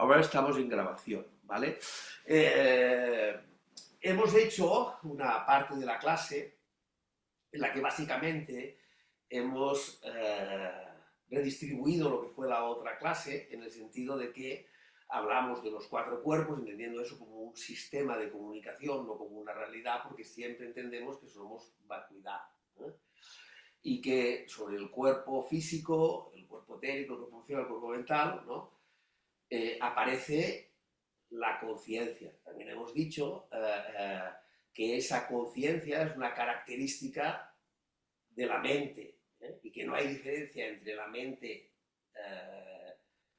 Ahora estamos en grabación, ¿vale? Hemos hecho una parte de la clase en la que básicamente hemos redistribuido lo que fue la otra clase en el sentido de que hablamos de los cuatro cuerpos, entendiendo eso como un sistema de comunicación, no como una realidad, porque siempre entendemos que somos vacuidad, ¿eh? Y que sobre el cuerpo físico, el cuerpo etérico, el cuerpo emocional, el cuerpo mental, ¿no? Aparece la conciencia. También hemos dicho que esa conciencia es una característica de la mente, y que no hay diferencia entre la mente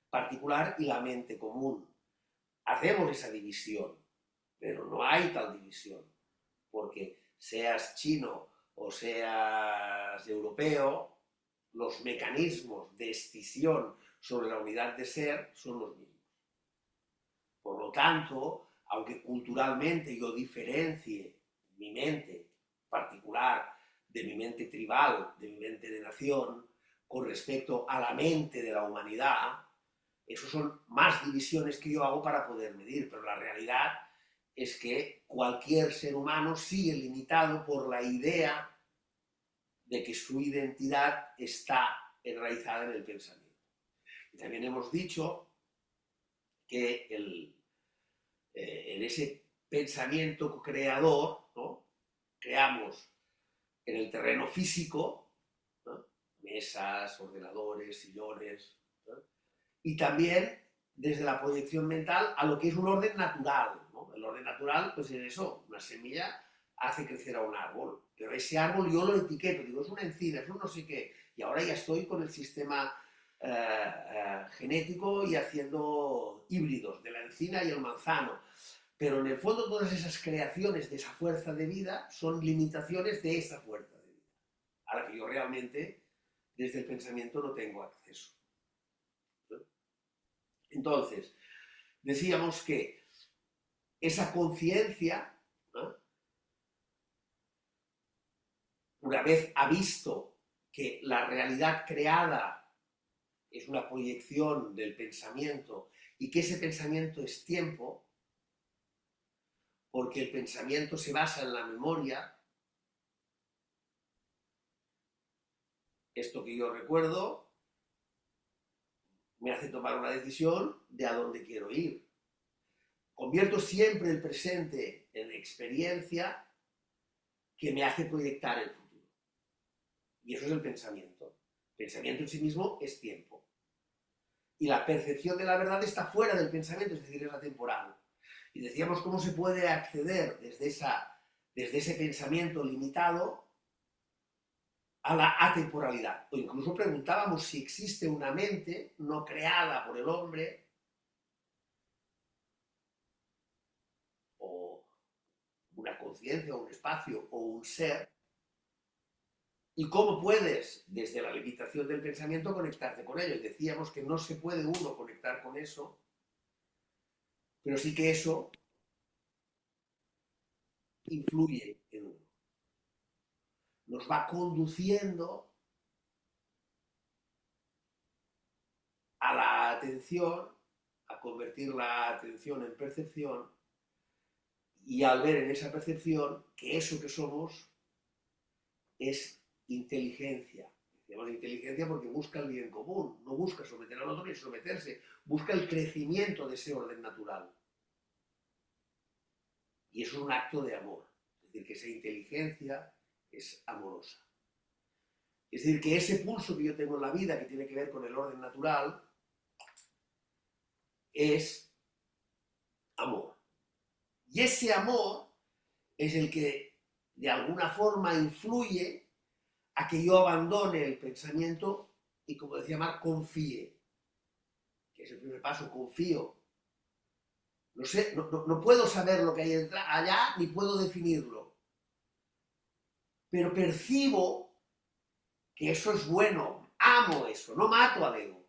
particular y la mente común. Hacemos esa división, pero no hay tal división, porque seas chino o seas europeo, los mecanismos de escisión sobre la unidad de ser son los mismos. Por lo tanto, aunque culturalmente yo diferencie mi mente particular de mi mente tribal, de mi mente de nación, con respecto a la mente de la humanidad, eso son más divisiones que yo hago para poder medir, pero la realidad es que cualquier ser humano sigue limitado por la idea de que su identidad está enraizada en el pensamiento. Y también hemos dicho que en ese pensamiento creador, ¿no? Creamos en el terreno físico, ¿no? Mesas, ordenadores, sillones, ¿no? Y también desde la proyección mental a lo que es un orden natural, ¿no? El orden natural, pues es eso, una semilla hace crecer a un árbol, pero ese árbol yo lo etiqueto, digo, es una encina, es un no sé qué, y ahora ya estoy con el sistema genético y haciendo híbridos de la encina y el manzano. Pero en el fondo todas esas creaciones de esa fuerza de vida son limitaciones de esa fuerza de vida, a la que yo realmente desde el pensamiento no tengo acceso, ¿no? Entonces, decíamos que esa conciencia, ¿no? Una vez ha visto que la realidad creada es una proyección del pensamiento y que ese pensamiento es tiempo, porque el pensamiento se basa en la memoria, esto que yo recuerdo me hace tomar una decisión de a dónde quiero ir. Convierto siempre el presente en experiencia que me hace proyectar el futuro. Y eso es el pensamiento. El pensamiento en sí mismo es tiempo. Y la percepción de la verdad está fuera del pensamiento, es decir, es atemporal. Y decíamos cómo se puede acceder desde ese pensamiento limitado a la atemporalidad. O incluso preguntábamos si existe una mente no creada por el hombre o una conciencia, un espacio o un ser, y cómo puedes, desde la limitación del pensamiento, conectarte con ello. Y decíamos que no se puede uno conectar con eso, pero sí que eso influye en uno. Nos va conduciendo a la atención, a convertir la atención en percepción, y al ver en esa percepción que eso que somos es inteligencia. Decimos inteligencia porque busca el bien común, no busca someter al otro ni someterse, busca el crecimiento de ese orden natural. Y eso es un acto de amor. Es decir, que esa inteligencia es amorosa. Es decir, que ese pulso que yo tengo en la vida, que tiene que ver con el orden natural, es amor. Y ese amor es el que de alguna forma influye a que yo abandone el pensamiento y, como decía Marc, confíe. Que es el primer paso, confío. No sé, no puedo saber lo que hay allá, ni puedo definirlo. Pero percibo que eso es bueno, amo eso, no mato al ego.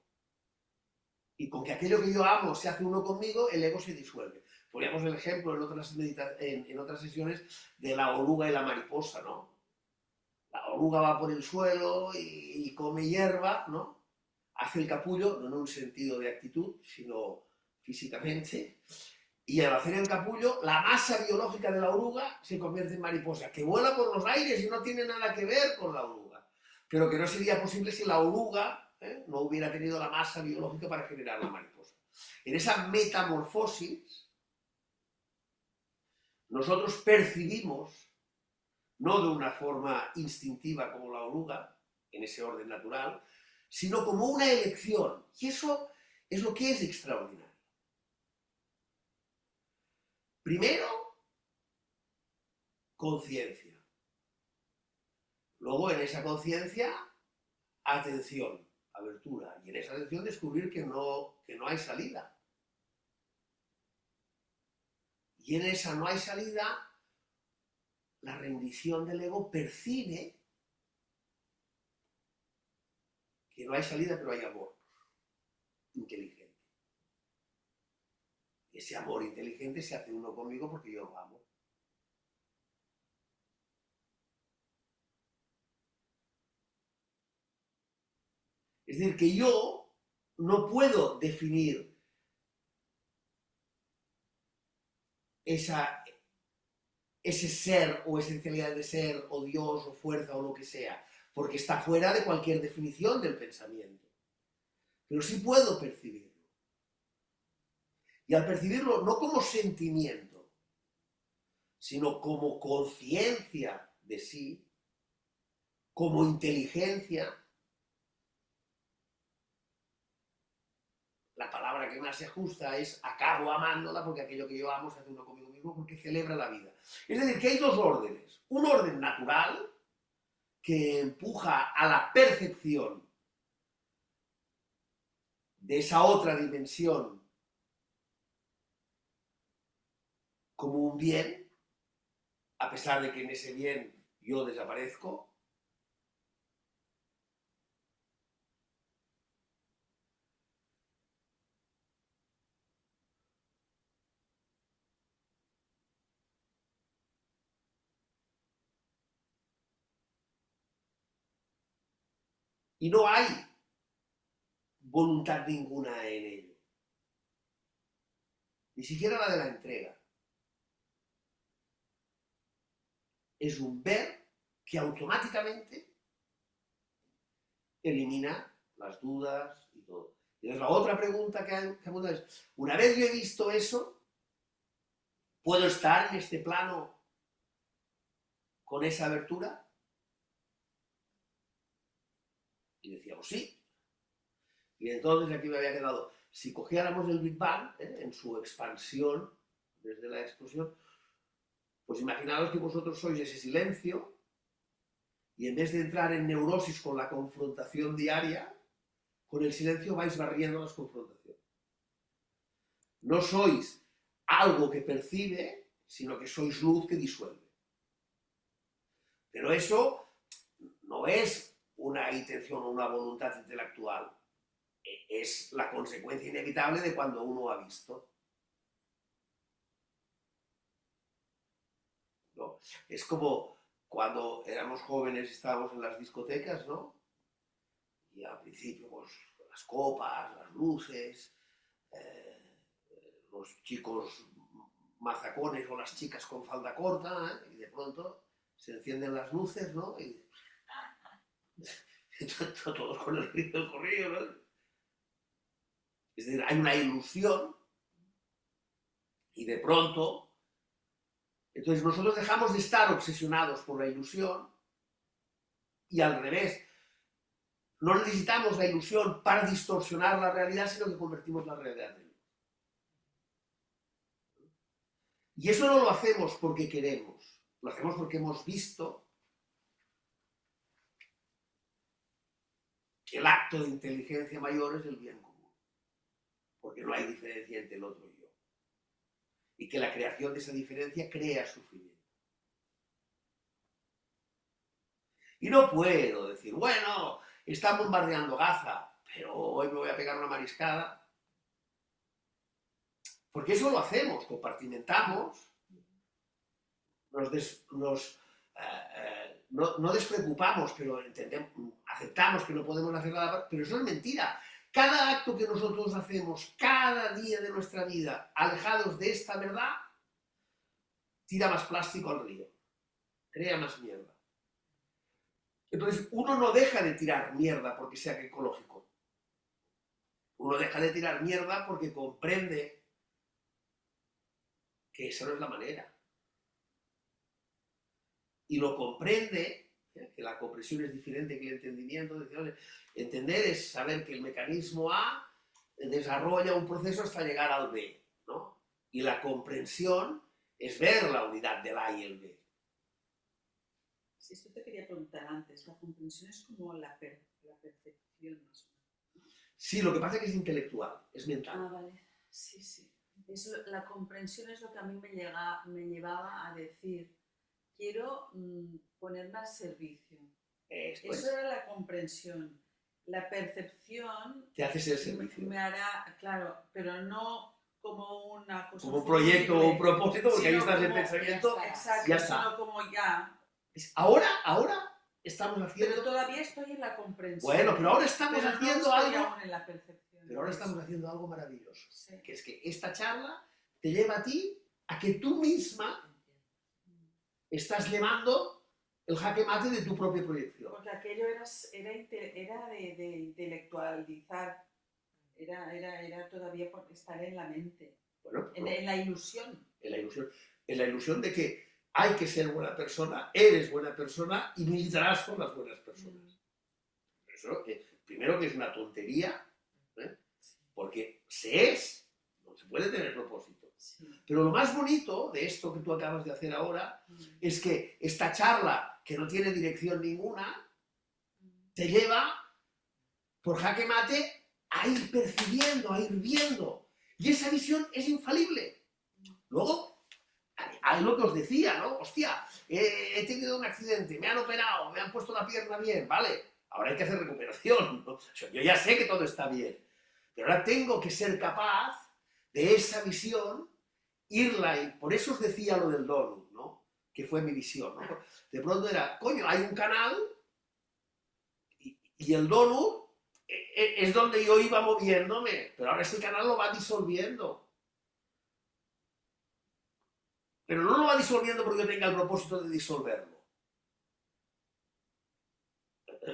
Y con que aquello que yo amo se hace uno conmigo, el ego se disuelve. Poníamos el ejemplo en otras sesiones de la oruga y la mariposa, ¿no? La oruga va por el suelo y come hierba, ¿no? Hace el capullo, no en un sentido de actitud, sino físicamente, y al hacer el capullo, la masa biológica de la oruga se convierte en mariposa, que vuela por los aires y no tiene nada que ver con la oruga. Pero que no sería posible si la oruga no hubiera tenido la masa biológica para generar la mariposa. En esa metamorfosis, nosotros percibimos, no de una forma instintiva como la oruga, en ese orden natural, sino como una elección. Y eso es lo que es extraordinario. Primero, conciencia. Luego, en esa conciencia, atención, abertura. Y en esa atención descubrir que no hay salida. Y en esa no hay salida, la rendición del ego percibe que no hay salida, pero hay amor inteligente. Ese amor inteligente se hace uno conmigo porque yo lo amo. Es decir, que yo no puedo definir ese ser o esencialidad de ser o Dios o fuerza o lo que sea, porque está fuera de cualquier definición del pensamiento. Pero sí puedo percibirlo. Y al percibirlo no como sentimiento, sino como conciencia de sí, como inteligencia, la palabra que más se ajusta es acabo amándola porque aquello que yo amo se hace uno conmigo mismo porque celebra la vida. Es decir, que hay dos órdenes. Un orden natural que empuja a la percepción de esa otra dimensión como un bien, a pesar de que en ese bien yo desaparezco. Y no hay voluntad ninguna en ello. Ni siquiera la de la entrega. Es un ver que automáticamente elimina las dudas y todo. Y entonces la otra pregunta que es, una vez yo he visto eso, ¿puedo estar en este plano con esa abertura? Y decíamos, sí. Y entonces aquí me había quedado, si cogiéramos el Big Bang, en su expansión, desde la explosión, pues imaginaos que vosotros sois ese silencio, y en vez de entrar en neurosis con la confrontación diaria, con el silencio vais barriendo las confrontaciones. No sois algo que percibe, sino que sois luz que disuelve. Pero eso no es una intención o una voluntad intelectual, es la consecuencia inevitable de cuando uno ha visto. ¿No? Es como cuando éramos jóvenes y estábamos en las discotecas, ¿no? Y al principio, pues, las copas, las luces, los chicos mazacones o las chicas con falda corta, y de pronto se encienden las luces, ¿no? Y todos con el ritmo del corrillo, ¿no? Es decir, hay una ilusión y de pronto, entonces nosotros dejamos de estar obsesionados por la ilusión y al revés, no necesitamos la ilusión para distorsionar la realidad, sino que convertimos la realidad en luz. Y eso no lo hacemos porque queremos, lo hacemos porque hemos visto que el acto de inteligencia mayor es el bien común, porque no hay diferencia entre el otro y yo. Y que la creación de esa diferencia crea sufrimiento. Y no puedo decir, bueno, están bombardeando Gaza, pero hoy me voy a pegar una mariscada. Porque eso lo hacemos, compartimentamos, no despreocupamos, pero aceptamos que no podemos hacer nada, pero eso es mentira. Cada acto que nosotros hacemos cada día de nuestra vida, alejados de esta verdad, tira más plástico al río, crea más mierda. Entonces, uno no deja de tirar mierda porque sea ecológico. Uno deja de tirar mierda porque comprende que esa no es la manera. Y lo comprende, que la comprensión es diferente que el entendimiento. Entender es saber que el mecanismo A desarrolla un proceso hasta llegar al B, ¿no? Y la comprensión es ver la unidad del A y el B. Sí, esto te quería preguntar antes. La comprensión es como la percepción más o menos. Sí, lo que pasa es que es intelectual, es mental. Ah, vale. Sí, sí. Eso, la comprensión es lo que a mí me llevaba a decir, quiero ponerme al servicio. Eso era la comprensión. La percepción te haces el servicio. Me hará, claro, pero no como una cosa. Como un proyecto o un propósito, porque ahí estás en pensamiento. Exacto, ya está. Sino como ya. Ahora estamos haciendo. Pero todavía estoy en la comprensión. Bueno, pero ahora estamos haciendo no algo. Aún en la percepción. Pero ahora estamos haciendo algo maravilloso. Sí. Que es que esta charla te lleva a ti a que tú misma estás llevando el jaque mate de tu propia proyección. Porque aquello era de intelectualizar, era todavía por estar en la mente, bueno, en la ilusión. En la ilusión de que hay que ser buena persona, eres buena persona y militarás con las buenas personas. Eso, primero que es una tontería, porque no se puede tener propósito. Sí. Pero lo más bonito de esto que tú acabas de hacer ahora es que esta charla, que no tiene dirección ninguna, te lleva por jaque mate a ir percibiendo, a ir viendo. Y esa visión es infalible. Luego, hay lo que os decía, ¿no? Hostia, he tenido un accidente, me han operado, me han puesto la pierna bien, vale, ahora hay que hacer recuperación, ¿no? O sea, yo ya sé que todo está bien, pero ahora tengo que ser capaz de esa visión, irla, y por eso os decía lo del donut, ¿no? Que fue mi visión, ¿no? De pronto era, coño, hay un canal y el donut es donde yo iba moviéndome, pero ahora ese canal lo va disolviendo. Pero no lo va disolviendo porque tenga el propósito de disolverlo.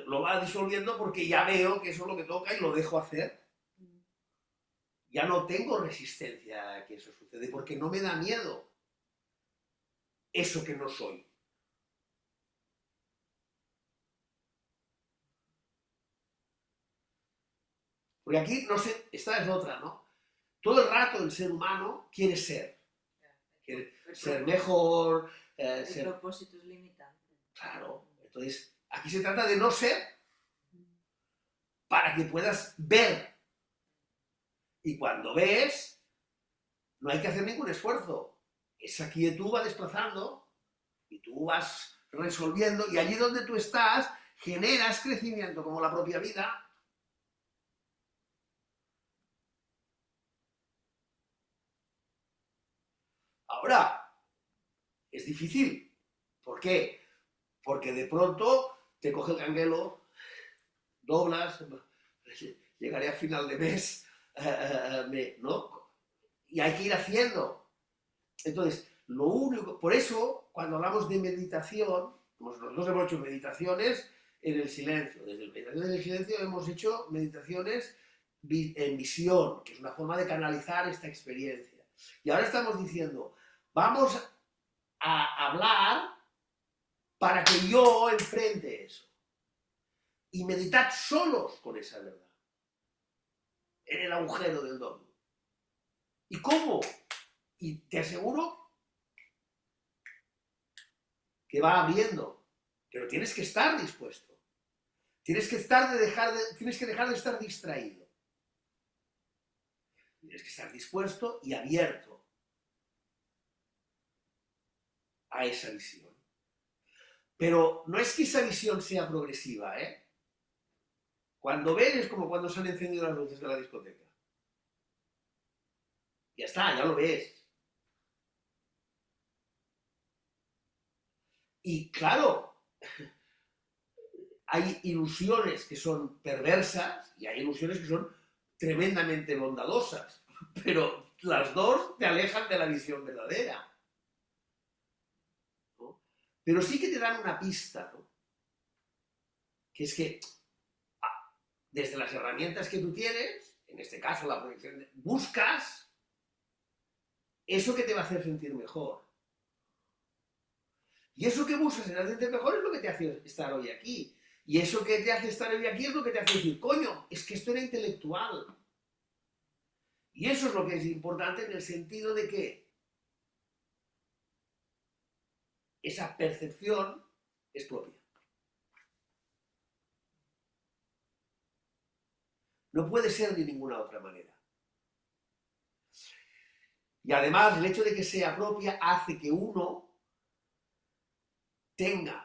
Lo va disolviendo porque ya veo que eso es lo que toca y lo dejo hacer. Ya no tengo resistencia a que eso suceda, porque no me da miedo eso que no soy. Porque aquí, no sé, esta es otra, ¿no? Todo el rato el ser humano quiere ser. Quiere ser mejor. El propósito es limitante. Claro. Entonces, aquí se trata de no ser para que puedas ver. Y cuando ves, no hay que hacer ningún esfuerzo. Esa quietud va desplazando y tú vas resolviendo. Y allí donde tú estás, generas crecimiento como la propia vida. Ahora, es difícil. ¿Por qué? Porque de pronto te coge el canguelo, doblas, llegaré a final de mes, ¿no? Y hay que ir haciendo. Entonces, lo único, por eso, cuando hablamos de meditación, nosotros hemos hecho meditaciones en el silencio. Desde el meditación en el silencio hemos hecho meditaciones en visión, que es una forma de canalizar esta experiencia. Y ahora estamos diciendo, vamos a hablar para que yo enfrente eso. Y meditad solos con esa verdad. En el agujero del don. ¿Y cómo? Y te aseguro que va abriendo. Pero tienes que estar dispuesto. Tienes que dejar de estar distraído. Tienes que estar dispuesto y abierto a esa visión. Pero no es que esa visión sea progresiva, ¿eh? Cuando ves es como cuando se han encendido las luces de la discoteca. Ya está, ya lo ves. Y claro, hay ilusiones que son perversas y hay ilusiones que son tremendamente bondadosas, pero las dos te alejan de la visión verdadera, ¿no? Pero sí que te dan una pista, ¿no? Que es que desde las herramientas que tú tienes, en este caso la proyección, buscas eso que te va a hacer sentir mejor. Y eso que buscas en hacerte mejor es lo que te hace estar hoy aquí. Y eso que te hace estar hoy aquí es lo que te hace decir, coño, es que esto era intelectual. Y eso es lo que es importante en el sentido de que esa percepción es propia. No puede ser de ninguna otra manera. Y además el hecho de que sea propia hace que uno tenga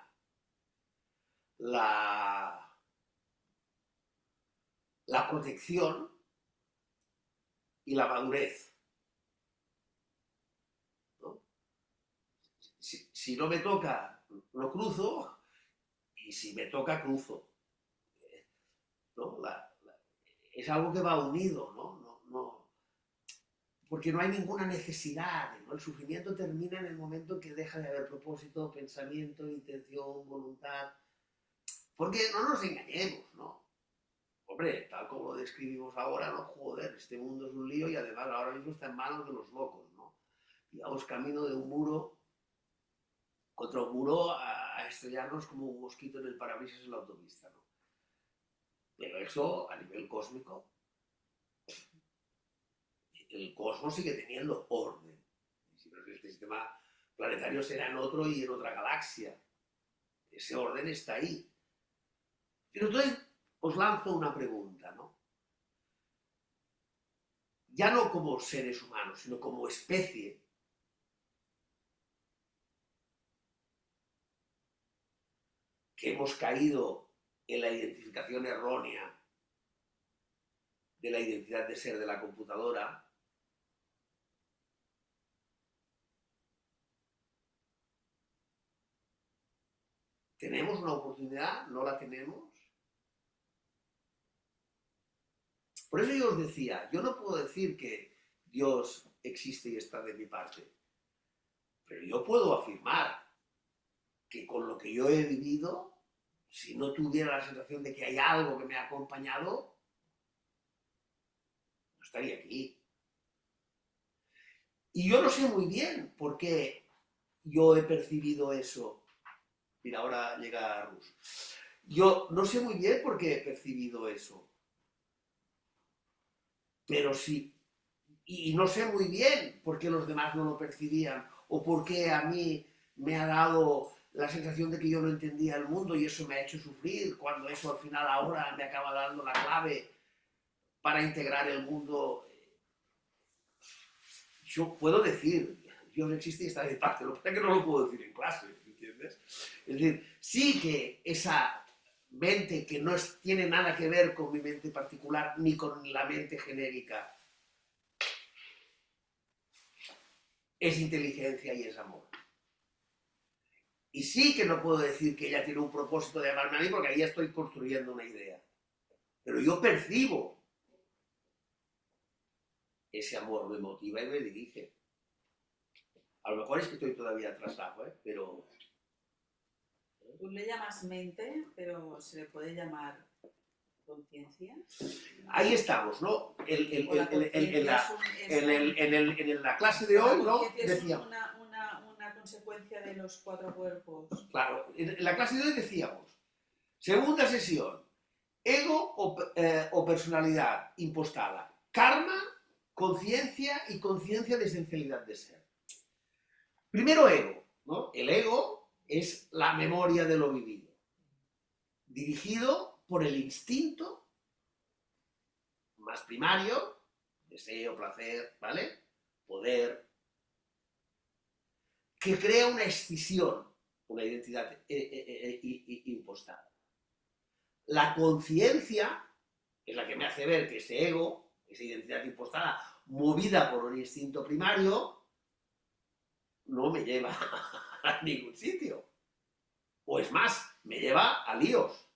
la protección y la madurez, ¿no? Si no me toca, no cruzo, y si me toca, cruzo, ¿no? Es algo que va unido, ¿no? Porque no hay ninguna necesidad, ¿no? El sufrimiento termina en el momento que deja de haber propósito, pensamiento, intención, voluntad. Porque no nos engañemos, ¿no? Hombre, tal como lo describimos ahora, no, joder, este mundo es un lío y además ahora mismo está en manos de los locos, ¿no? Y vamos camino de un muro contra un muro a estrellarnos como un mosquito en el parabrisas en la autopista, ¿no? Pero eso, a nivel cósmico, el cosmos sigue teniendo orden. Si no es este sistema planetario, será en otro y en otra galaxia. Ese orden está ahí. Pero entonces os lanzo una pregunta, ¿no? Ya no como seres humanos, sino como especie. Que hemos caído en la identificación errónea de la identidad de ser de la computadora. ¿Tenemos una oportunidad? ¿No la tenemos? Por eso yo os decía, yo no puedo decir que Dios existe y está de mi parte, pero yo puedo afirmar que con lo que yo he vivido, si no tuviera la sensación de que hay algo que me ha acompañado, no estaría aquí. Y yo no sé muy bien por qué yo he percibido eso. Mira, ahora llega Rus. Yo no sé muy bien por qué he percibido eso. Pero sí, y no sé muy bien por qué los demás no lo percibían, o por qué a mí me ha dado la sensación de que yo no entendía el mundo y eso me ha hecho sufrir, cuando eso al final ahora me acaba dando la clave para integrar el mundo. Yo puedo decir, Dios existe y está de parte, lo que pasa es que no lo puedo decir en clase, ¿entiendes? Es decir, sí que esa mente que no tiene nada que ver con mi mente particular ni con la mente genérica es inteligencia y es amor. Y sí que no puedo decir que ella tiene un propósito de amarme a mí porque ahí ya estoy construyendo una idea. Pero yo percibo ese amor, me motiva y me dirige. A lo mejor es que estoy todavía atrasado, pero... Tú le llamas mente, pero se le puede llamar conciencia. Ahí estamos, ¿no? En la clase de hoy, ¿no? Decíamos. Una consecuencia de los 4 cuerpos. Claro, en la clase de hoy decíamos, segunda sesión, ego o personalidad impostada, karma, conciencia y conciencia de esencialidad de ser. Primero ego, ¿no? El ego es la memoria de lo vivido, dirigido por el instinto más primario, deseo, placer, ¿vale? Poder, que crea una escisión, una identidad impostada. La conciencia es la que me hace ver que ese ego, esa identidad impostada, movida por un instinto primario, no me lleva a ningún sitio. O es más, me lleva a líos.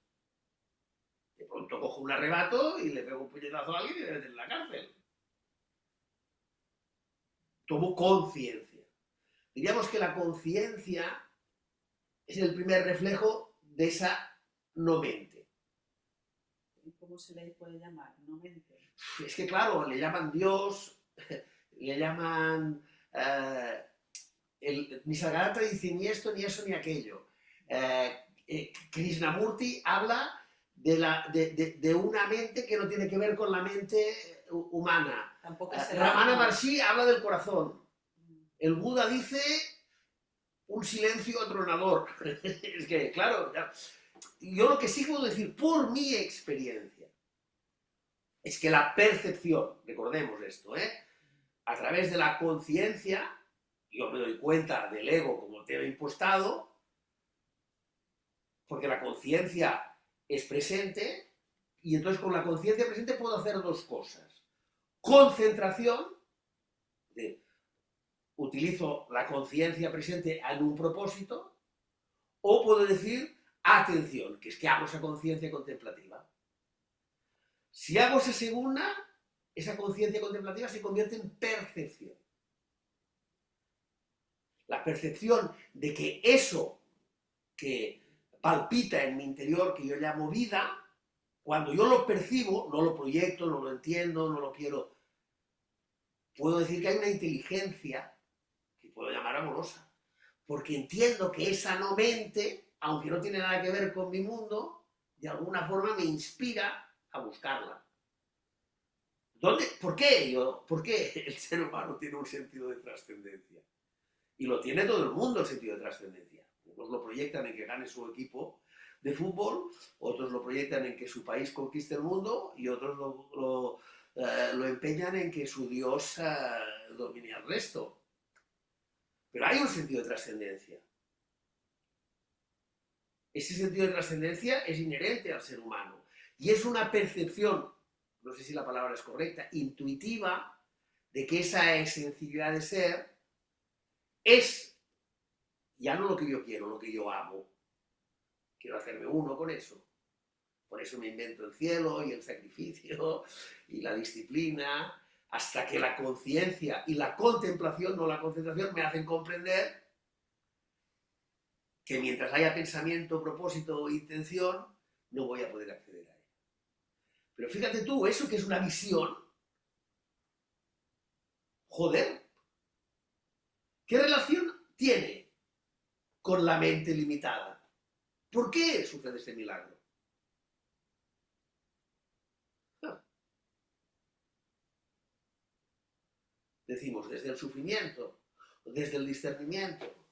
De pronto cojo un arrebato y le pego un puñetazo a alguien y le meten en la cárcel. Tomo conciencia. Diríamos que la conciencia es el primer reflejo de esa no mente. ¿Cómo se le puede llamar? No mente. Es que claro, le llaman Dios, le llaman... Nisargadatta dice ni esto, ni eso, ni aquello. Krishnamurti habla de una mente que no tiene que ver con la mente humana. Ramana Maharshi habla del corazón. El Buda dice un silencio atronador. Es que, claro, yo lo que sí puedo decir por mi experiencia es que la percepción, recordemos esto, a través de la conciencia, yo me doy cuenta del ego como tema impostado, porque la conciencia es presente, y entonces con la conciencia presente puedo hacer dos cosas. Concentración, utilizo la conciencia presente en un propósito, o puedo decir atención, que es que hago esa conciencia contemplativa. Si hago esa segunda, esa conciencia contemplativa se convierte en percepción. La percepción de que eso que palpita en mi interior, que yo llamo vida, cuando yo lo percibo, no lo proyecto, no lo entiendo, no lo quiero, puedo decir que hay una inteligencia que puedo llamar amorosa, porque entiendo que esa no mente, aunque no tiene nada que ver con mi mundo, de alguna forma me inspira a buscarla. ¿Por qué el ser humano tiene un sentido de trascendencia? Y lo tiene todo el mundo el sentido de trascendencia. Unos lo proyectan en que gane su equipo de fútbol, otros lo proyectan en que su país conquiste el mundo y otros lo empeñan en que su Dios domine al resto. Pero hay un sentido de trascendencia. Ese sentido de trascendencia es inherente al ser humano y es una percepción, no sé si la palabra es correcta, intuitiva, de que esa esencialidad de ser es ya no lo que yo quiero, lo que yo amo. Quiero hacerme uno con eso. Por eso me invento el cielo y el sacrificio y la disciplina, hasta que la conciencia y la contemplación, no la concentración, me hacen comprender que mientras haya pensamiento, propósito o intención, no voy a poder acceder a él. Pero fíjate tú, eso que es una visión, joder, ¿qué relación tiene con la mente limitada? ¿Por qué sucede este milagro? Decimos, desde el sufrimiento, desde el discernimiento.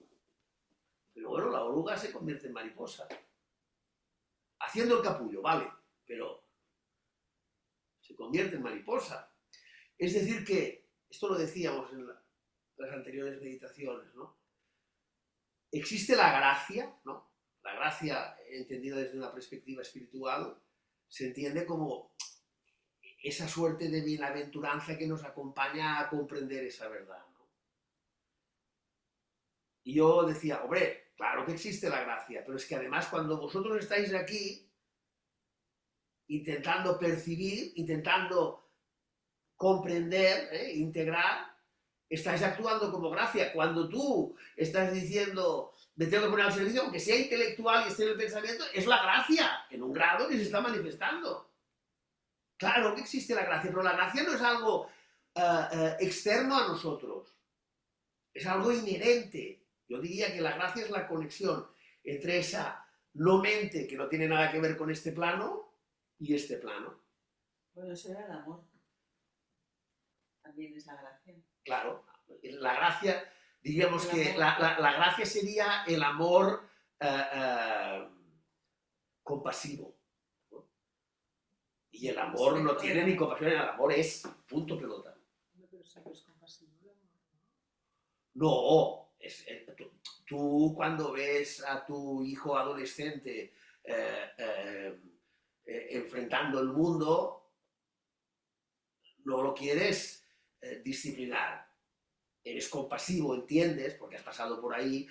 Pero bueno, la oruga se convierte en mariposa. Haciendo el capullo, vale, pero se convierte en mariposa. Es decir que, esto lo decíamos en las anteriores meditaciones, ¿no? Existe la gracia, ¿no? La gracia, entendida desde una perspectiva espiritual, se entiende como esa suerte de bienaventuranza que nos acompaña a comprender esa verdad, ¿no? Y yo decía, hombre, claro que existe la gracia, pero es que además cuando vosotros estáis aquí intentando percibir, intentando comprender, integrar, estáis actuando como gracia. Cuando tú estás diciendo, me tengo que poner al servicio, aunque sea intelectual y esté en el pensamiento, es la gracia, en un grado que se está manifestando. Claro que existe la gracia, pero la gracia no es algo externo a nosotros, es algo inherente. Yo diría que la gracia es la conexión entre esa no mente que no tiene nada que ver con este plano y este plano. Bueno, eso era el amor. También es la gracia. Claro, la gracia, diríamos que la gracia sería el amor compasivo. Y el amor no tiene ni compasión, el amor es punto pelota. Pero siempre es compasivo el amor, ¿no? No, tú cuando ves a tu hijo adolescente enfrentando el mundo, no lo quieres disciplinar. Eres compasivo, entiendes, porque has pasado por ahí,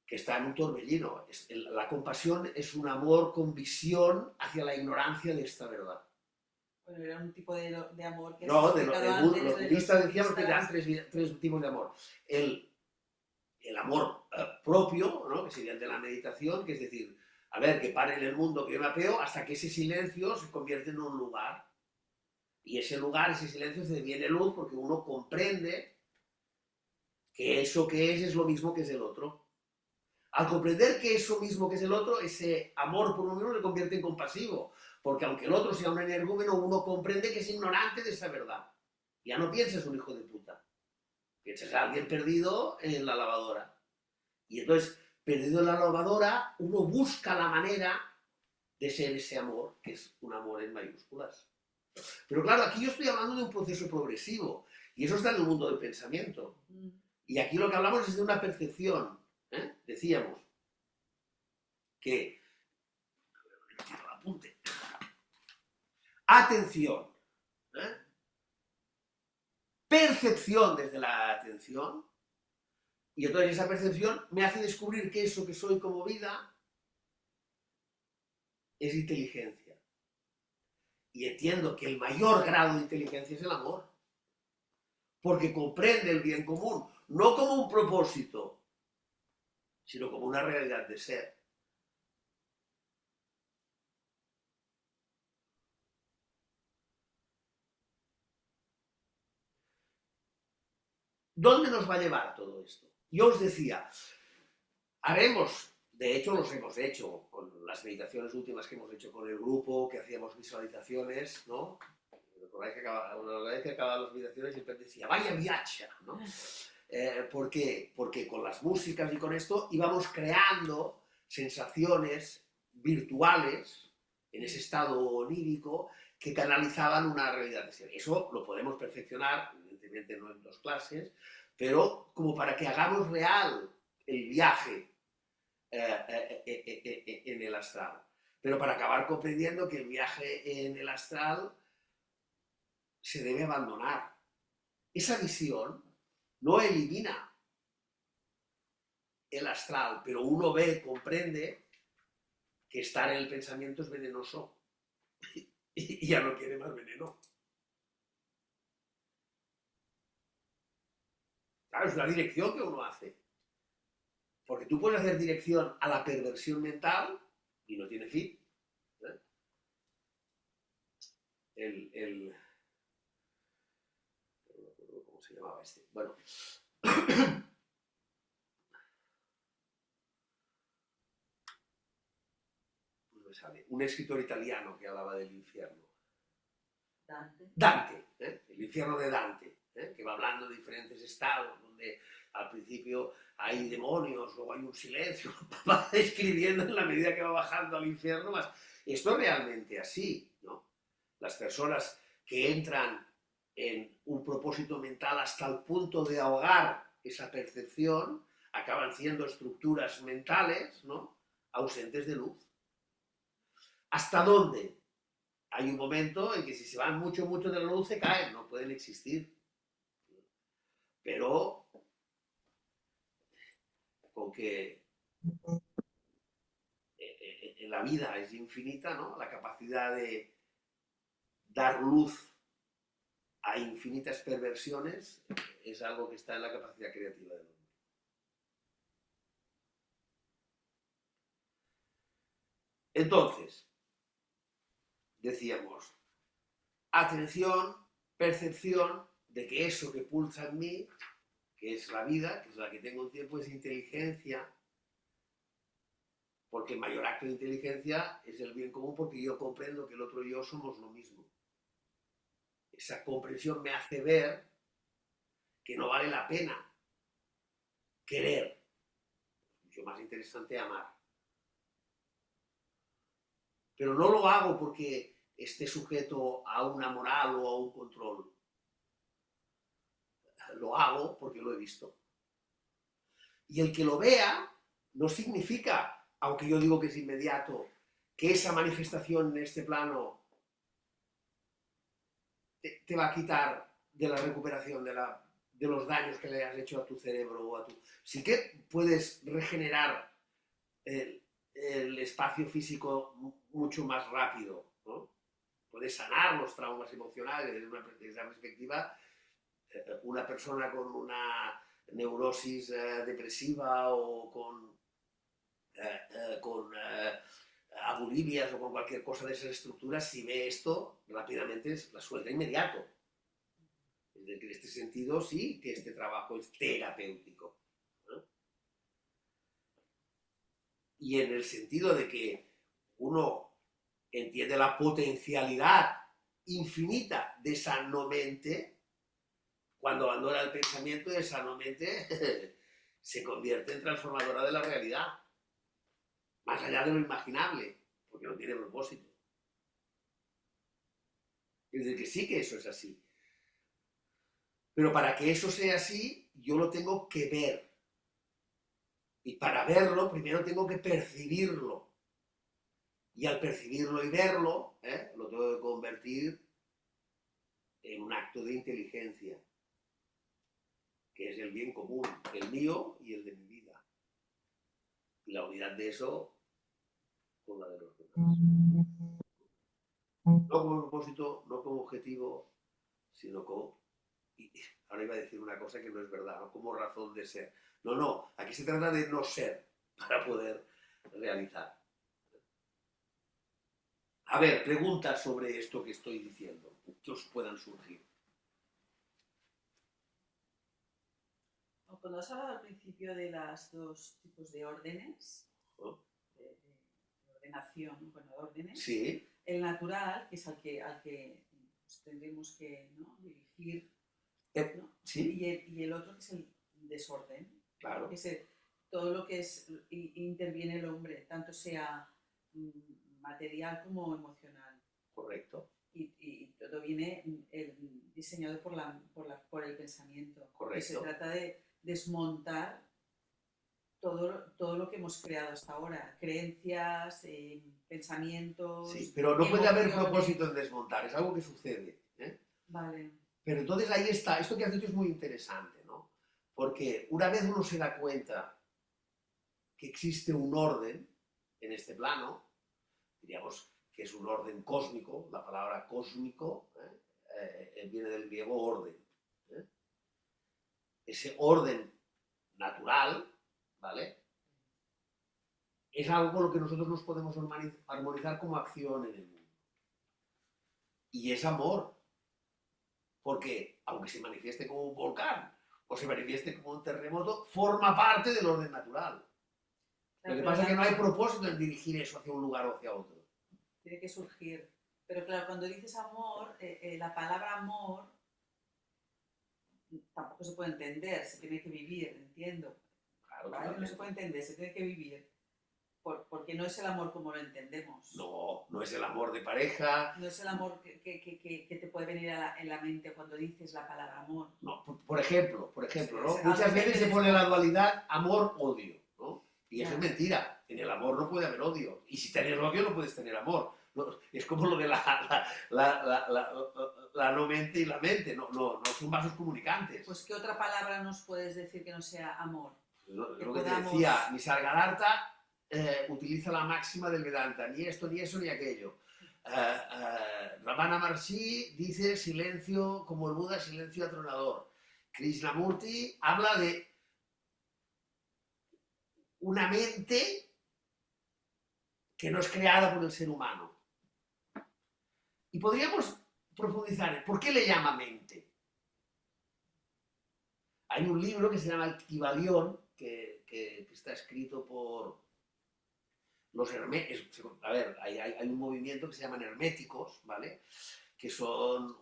que está en un torbellino. La compasión es un amor con visión hacia la ignorancia de esta verdad. Bueno, era un tipo de amor que no, has explicado antes. Los budistas decíamos que eran tres tipos de amor. El amor propio, ¿no? Que sería el de la meditación, que es decir, a ver, que pare en el mundo, que yo me apeo, hasta que ese silencio se convierte en un lugar. Y ese lugar, ese silencio, se deviene luz porque uno comprende que eso que es lo mismo que es el otro. Al comprender que eso mismo que es el otro, ese amor por uno mismo se convierte en compasivo. Porque aunque el otro sea un energúmeno, uno comprende que es ignorante de esa verdad. Ya no piensas un hijo de puta. Piensas a alguien perdido en la lavadora. Y entonces, perdido en la lavadora, uno busca la manera de ser ese amor, que es un amor en mayúsculas. Pero claro, aquí yo estoy hablando de un proceso progresivo. Y eso está en el mundo del pensamiento. Y aquí lo que hablamos es de una percepción. Decíamos que... Apunte. Atención. Percepción desde la atención. Y entonces esa percepción me hace descubrir que eso que soy como vida es inteligencia. Y entiendo que el mayor grado de inteligencia es el amor. Porque comprende el bien común, no como un propósito, sino como una realidad de ser. ¿Dónde nos va a llevar todo esto? Yo os decía, haremos, de hecho los hemos hecho con las meditaciones últimas que hemos hecho con el grupo, que hacíamos visualizaciones, ¿no? Una vez que acababan las meditaciones siempre decía, vaya viaje, ¿no? ¿Por qué? Porque con las músicas y con esto íbamos creando sensaciones virtuales en ese estado onírico que canalizaban una realidad de ser. Eso lo podemos perfeccionar, evidentemente no en 2 clases, pero como para que hagamos real el viaje en el astral. Pero para acabar comprendiendo que el viaje en el astral se debe abandonar. Esa visión no elimina el astral, pero uno ve, comprende que estar en el pensamiento es venenoso y ya no quiere más veneno. Claro, es una dirección que uno hace. Porque tú puedes hacer dirección a la perversión mental y no tiene fin. ¿Cómo se llamaba este? Bueno. Un escritor italiano que hablaba del infierno. Dante, el infierno de Dante, que va hablando de diferentes estados, donde al principio hay demonios, luego hay un silencio, va describiendo en la medida que va bajando al infierno más. Esto es realmente así, ¿no? Las personas que entran en un propósito mental hasta el punto de ahogar esa percepción, acaban siendo estructuras mentales, ¿no?, ausentes de luz. ¿Hasta dónde? Hay un momento en que si se van mucho de la luz se caen, no pueden existir. Pero con que la vida es infinita, ¿no? La capacidad de dar luz a infinitas perversiones es algo que está en la capacidad creativa del hombre. Entonces, decíamos, atención, percepción de que eso que pulsa en mí, que es la vida, que es la que tengo un tiempo, es inteligencia, porque el mayor acto de inteligencia es el bien común, porque yo comprendo que el otro y yo somos lo mismo. Esa comprensión me hace ver que no vale la pena querer. Es mucho más interesante amar. Pero no lo hago porque esté sujeto a una moral o a un control. Lo hago porque lo he visto. Y el que lo vea no significa, aunque yo digo que es inmediato, que esa manifestación en este plano te va a quitar de la recuperación de la de los daños que le has hecho a tu cerebro o a tu... Sí que puedes regenerar el espacio físico mucho más rápido, ¿no? Puedes sanar los traumas emocionales desde esa perspectiva. Una persona con una neurosis depresiva o con abulimias o con cualquier cosa de esas estructuras, si ve esto, rápidamente la suelta inmediato. En este sentido, sí que este trabajo es terapéutico, ¿no? Y en el sentido de que uno entiende la potencialidad infinita de esa no mente, cuando abandona el pensamiento, esa no mente se convierte en transformadora de la realidad, más allá de lo imaginable, porque no tiene propósito. Es decir, que sí que eso es así. Pero para que eso sea así, yo lo tengo que ver. Y para verlo, primero tengo que percibirlo. Y al percibirlo y verlo, lo tengo que convertir en un acto de inteligencia, que es el bien común, el mío y el de mi vida. Y la unidad de eso con la de los demás. No como propósito, no como objetivo, sino como... Y ahora iba a decir una cosa que no es verdad, no como razón de ser. No, aquí se trata de no ser para poder realizar. A ver, preguntas sobre esto que estoy diciendo, que os puedan surgir. Cuando has hablado al principio de los dos tipos de órdenes, ¿no? de ordenación, bueno, de órdenes, sí. El natural, que es al que pues, tendremos que, ¿no?, dirigir, ¿no? Sí. Y el otro que es el desorden, claro. Que es todo lo que interviene el hombre, tanto sea material como emocional. Correcto. Y todo viene diseñado por el pensamiento. Correcto. Y se trata de desmontar todo lo que hemos creado hasta ahora, creencias, pensamientos. Sí, pero no puede haber propósito en desmontar, es algo que sucede. Vale. Pero entonces ahí está, esto que has dicho es muy interesante, ¿no? Porque una vez uno se da cuenta que existe un orden en este plano, diríamos que es un orden cósmico, la palabra cósmico viene del griego orden. Ese orden natural, ¿vale?, es algo con lo que nosotros nos podemos armonizar como acción en el mundo. Y es amor, porque aunque se manifieste como un volcán o se manifieste como un terremoto, forma parte del orden natural. Lo que pasa es que no hay propósito en dirigir eso hacia un lugar o hacia otro. Tiene que surgir. Pero claro, cuando dices amor, la palabra amor tampoco se puede entender, se tiene que vivir, entiendo. Claro, ¿vale? No se puede entender, se tiene que vivir. Porque no es el amor como lo entendemos. No es el amor de pareja. No es el amor que te puede venir en la mente cuando dices la palabra amor. No, por ejemplo, ¿no? Muchas veces se pone la dualidad amor-odio, ¿no? Y eso es mentira. En el amor no puede haber odio. Y si tienes odio no puedes tener amor. No, es como lo de la no mente y la mente. No son vasos comunicantes. Pues ¿qué otra palabra nos puedes decir que no sea amor? Lo que te decía, Nisargadatta utiliza la máxima del Vedanta, ni esto, ni eso, ni aquello. Ramana Maharshi dice silencio, como el Buda, silencio atronador. Krishnamurti habla de una mente que no es creada por el ser humano. Y podríamos profundizar en ¿por qué le llama mente? Hay un libro que se llama El Kybalión, que está escrito por los herméticos. A ver, hay un movimiento que se llaman herméticos, ¿vale?, que son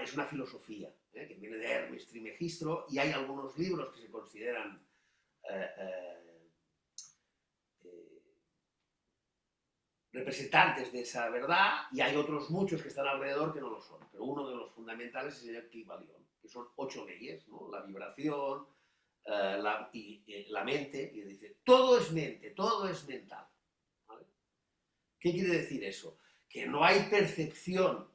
es una filosofía que viene de Hermes Trismegisto, y hay algunos libros que se consideran representantes de esa verdad, y hay otros muchos que están alrededor que no lo son. Pero uno de los fundamentales es el Kybalión, que son 8 leyes, ¿no? La vibración, la mente, y dice, todo es mente, todo es mental. ¿Vale? ¿Qué quiere decir eso? Que no hay percepción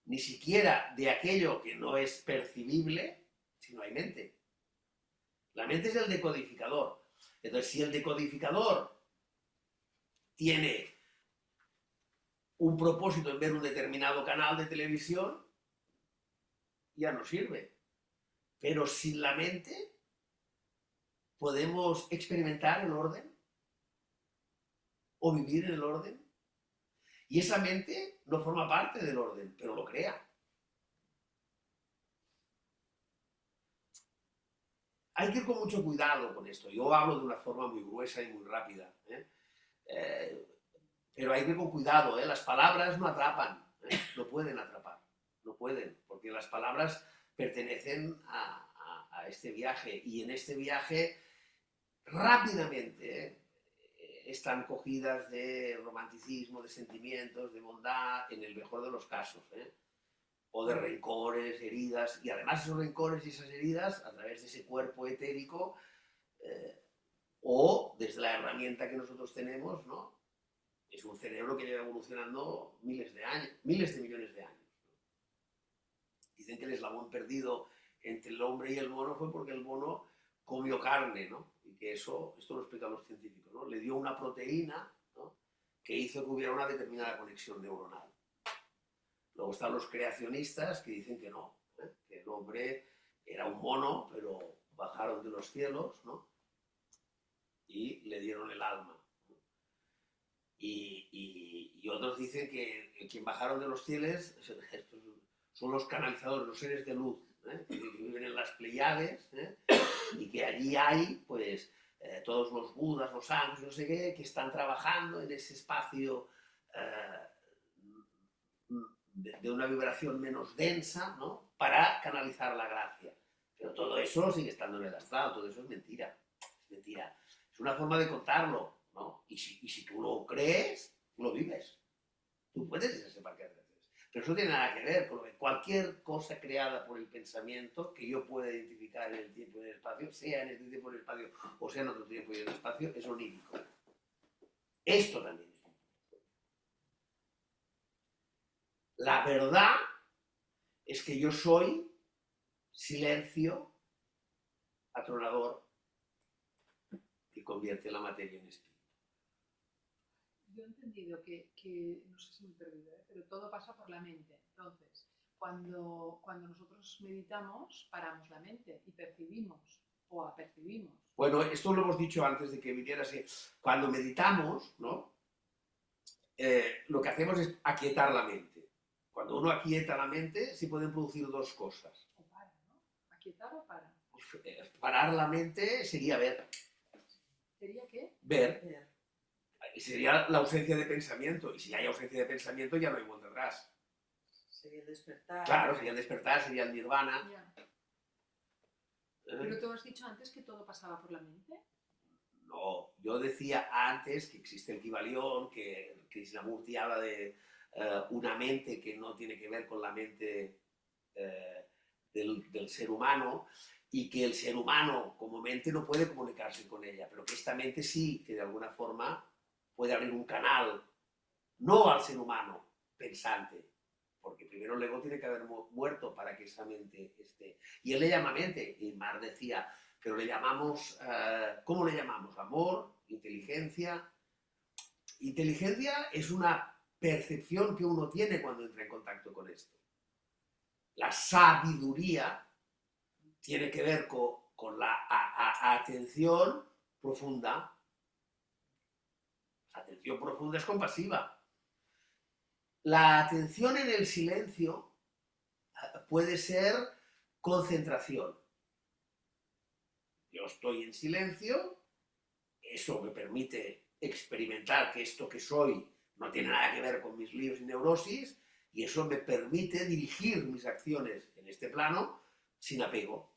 ni siquiera de aquello que no es percibible, si no hay mente. La mente es el decodificador. Entonces, si el decodificador tiene un propósito en ver un determinado canal de televisión, ya no sirve. Pero sin la mente podemos experimentar el orden o vivir en el orden. Y esa mente no forma parte del orden, pero lo crea. Hay que ir con mucho cuidado con esto. Yo hablo de una forma muy gruesa y muy rápida, pero hay que ir con cuidado. Las palabras no atrapan, no pueden atrapar, no pueden, porque las palabras pertenecen a este viaje, y en este viaje rápidamente están cogidas de romanticismo, de sentimientos, de bondad, en el mejor de los casos, o de rencores, heridas, y además esos rencores y esas heridas, a través de ese cuerpo etérico, o desde la herramienta que nosotros tenemos, ¿no? Es un cerebro que lleva evolucionando miles de años, miles de millones de años. Dicen que el eslabón perdido entre el hombre y el mono fue porque el mono comió carne, ¿no? Y que esto lo explican los científicos, ¿no? Le dio una proteína, ¿no?, que hizo que hubiera una determinada conexión neuronal. Luego están los creacionistas que dicen que no, que el hombre era un mono, pero bajaron de los cielos, ¿no?, y le dieron el alma. Y otros dicen que quien bajaron de los cielos son los canalizadores, los seres de luz, que viven en las Pleiades, y que allí hay, pues, todos los budas, los ángeles, no sé qué, que están trabajando en ese espacio de una vibración menos densa, ¿no?, para canalizar la gracia. Pero todo eso sigue estando en el astral, todo eso es mentira. Es mentira. Es una forma de contarlo, ¿no? Y si tú lo crees, tú lo vives. Tú puedes ir a ese parque de atracciones. Pero eso no tiene nada que ver con cualquier cosa creada por el pensamiento que yo pueda identificar en el tiempo y en el espacio, sea en este tiempo y en el espacio o sea en otro tiempo y en el espacio, es onírico. Esto también es onírico. La verdad es que yo soy silencio atronador que convierte la materia en espíritu. Yo he entendido que no sé si me he perdido, pero todo pasa por la mente. Entonces, cuando nosotros meditamos, paramos la mente y percibimos o apercibimos. Bueno, esto lo hemos dicho antes de que vinieras. Cuando meditamos, ¿no?, lo que hacemos es aquietar la mente. Cuando uno aquieta la mente, se pueden producir dos cosas. O para, ¿no? ¿Aquietar o para? Parar la mente sería ver. ¿Sería qué? Ver. Y sería la ausencia de pensamiento. Y si hay ausencia de pensamiento, ya no hay vuelta atrás. Sería el despertar. Claro, sería el despertar, sería el nirvana. Ya. ¿Pero tú has dicho antes que todo pasaba por la mente? No, yo decía antes que existe el Kybalión, que Krishnamurti habla de una mente que no tiene que ver con la mente del ser humano, y que el ser humano como mente no puede comunicarse con ella, pero que esta mente sí, que de alguna forma puede abrir un canal, no al ser humano pensante, porque primero el ego tiene que haber muerto para que esa mente esté. Y él le llama mente, y Mar decía, pero le llamamos, ¿cómo le llamamos? Amor, inteligencia. Inteligencia es una percepción que uno tiene cuando entra en contacto con esto. La sabiduría tiene que ver con la atención profunda. La atención profunda es compasiva. La atención en el silencio puede ser concentración. Yo estoy en silencio, eso me permite experimentar que esto que soy no tiene nada que ver con mis líos y neurosis, y eso me permite dirigir mis acciones en este plano sin apego.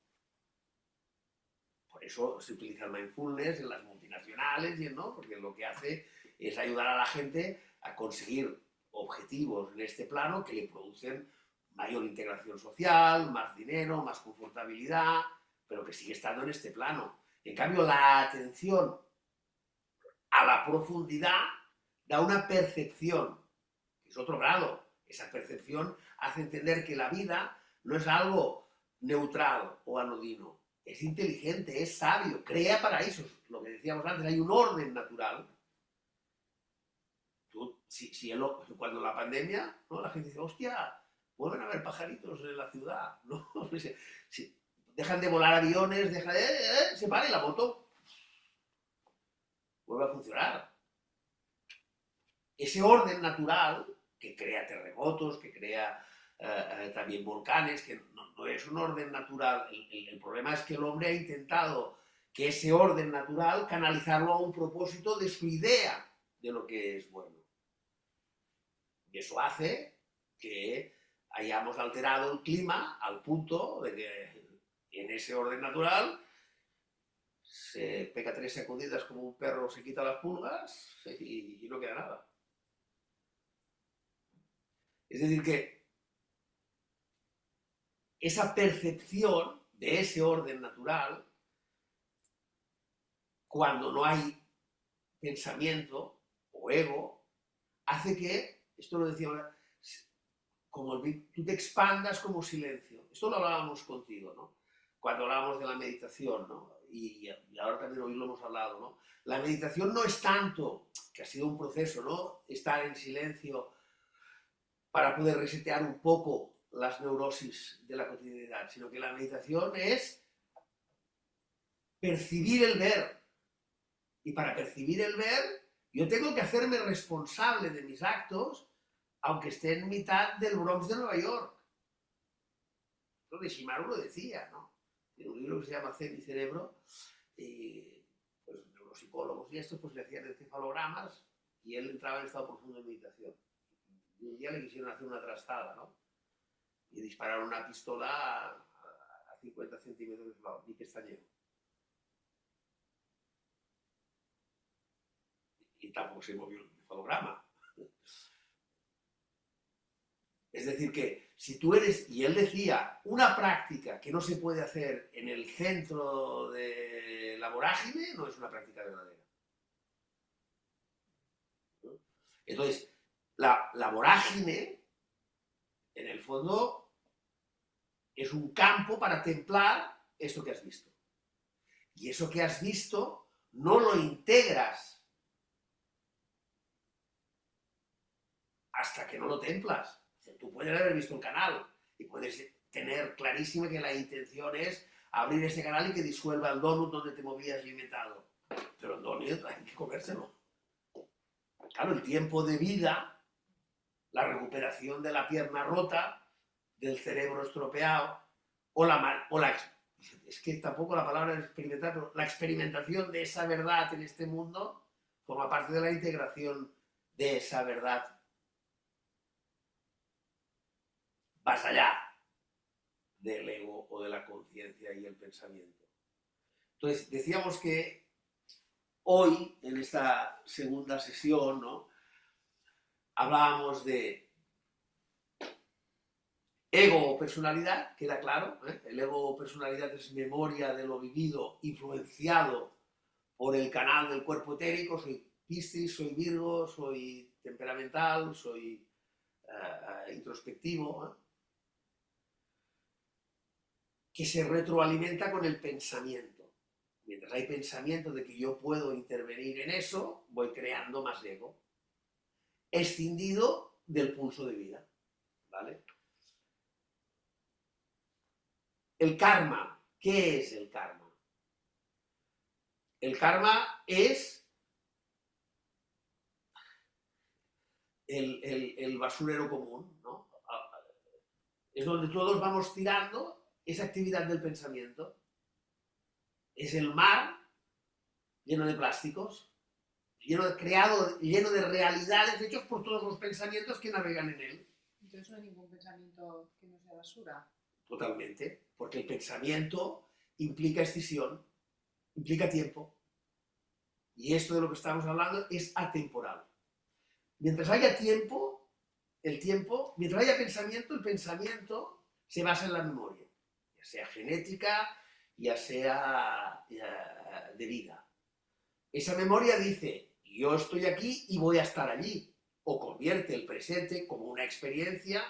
Por eso se utiliza el mindfulness en las multinacionales, ¿no?, porque lo que hace es ayudar a la gente a conseguir objetivos en este plano que le producen mayor integración social, más dinero, más confortabilidad, pero que sigue estando en este plano. En cambio, la atención a la profundidad da una percepción, que es otro grado. Esa percepción hace entender que la vida no es algo neutral o anodino, es inteligente, es sabio, crea paraísos. Lo que decíamos antes, hay un orden natural. Cuando la pandemia, ¿no? La gente dice, hostia, vuelven a haber pajaritos en la ciudad, ¿no? Dejan de volar aviones, se para y la moto vuelve a funcionar. Ese orden natural que crea terremotos, que crea también volcanes, que no es un orden natural. El problema es que el hombre ha intentado que ese orden natural canalizarlo a un propósito de su idea de lo que es bueno. Y eso hace que hayamos alterado el clima al punto de que en ese orden natural se pega 3 sacudidas como un perro se quita las pulgas y no queda nada. Es decir, que esa percepción de ese orden natural, cuando no hay pensamiento o ego, hace que, esto lo decía ahora, como tú te expandas como silencio. Esto lo hablábamos contigo, ¿no? Cuando hablábamos de la meditación, ¿no? Y ahora también hoy lo hemos hablado, ¿no? La meditación no es tanto, que ha sido un proceso, ¿no? Estar en silencio para poder resetear un poco las neurosis de la cotidianidad, sino que la meditación es percibir el ver. Y para percibir el ver, yo tengo que hacerme responsable de mis actos, aunque esté en mitad del Bronx de Nueva York. Lo de Shimaru lo decía, ¿no? Tiene un libro que se llama Zen y Cerebro, y pues neuropsicólogos y estos pues le hacían encefalogramas y él entraba en estado profundo de meditación. Y un día le quisieron hacer una trastada, ¿no? Y dispararon una pistola a 50 centímetros de su lado, y que estañó. Y tampoco se movió el encefalograma. Es decir, que si tú eres, y él decía, una práctica que no se puede hacer en el centro de la vorágine, no es una práctica verdadera. ¿No? Entonces, la vorágine, en el fondo, es un campo para templar esto que has visto. Y eso que has visto no lo integras hasta que no lo templas. Tú puedes haber visto el canal y puedes tener clarísimo que la intención es abrir ese canal y que disuelva el donut donde te movías limitado. Pero el donut hay que comérselo. Claro, el tiempo de vida, la recuperación de la pierna rota, del cerebro estropeado, es que tampoco la palabra es experimentar, pero la experimentación de esa verdad en este mundo forma parte de la integración de esa verdad más allá del ego o de la conciencia y el pensamiento. Entonces, decíamos que hoy, en esta segunda sesión, ¿no? Hablábamos de ego o personalidad, queda claro, ¿eh? El ego o personalidad es memoria de lo vivido, influenciado por el canal del cuerpo etérico. Soy Piscis, soy Virgo, soy temperamental, soy introspectivo, ¿eh? Que se retroalimenta con el pensamiento. Mientras hay pensamiento de que yo puedo intervenir en eso, voy creando más ego, escindido del pulso de vida, ¿vale? El karma, ¿qué es el karma? El karma es el basurero común, ¿no? Es donde todos vamos tirando esa actividad del pensamiento. Es el mar lleno de plásticos, lleno de realidades hechos por todos los pensamientos que navegan en él. Entonces no hay ningún pensamiento que no sea basura. Totalmente, porque el pensamiento implica escisión, implica tiempo. Y esto de lo que estamos hablando es atemporal. Mientras haya tiempo, mientras haya pensamiento, el pensamiento se basa en la memoria, ya sea genética, ya sea de vida. Esa memoria dice, yo estoy aquí y voy a estar allí, o convierte el presente como una experiencia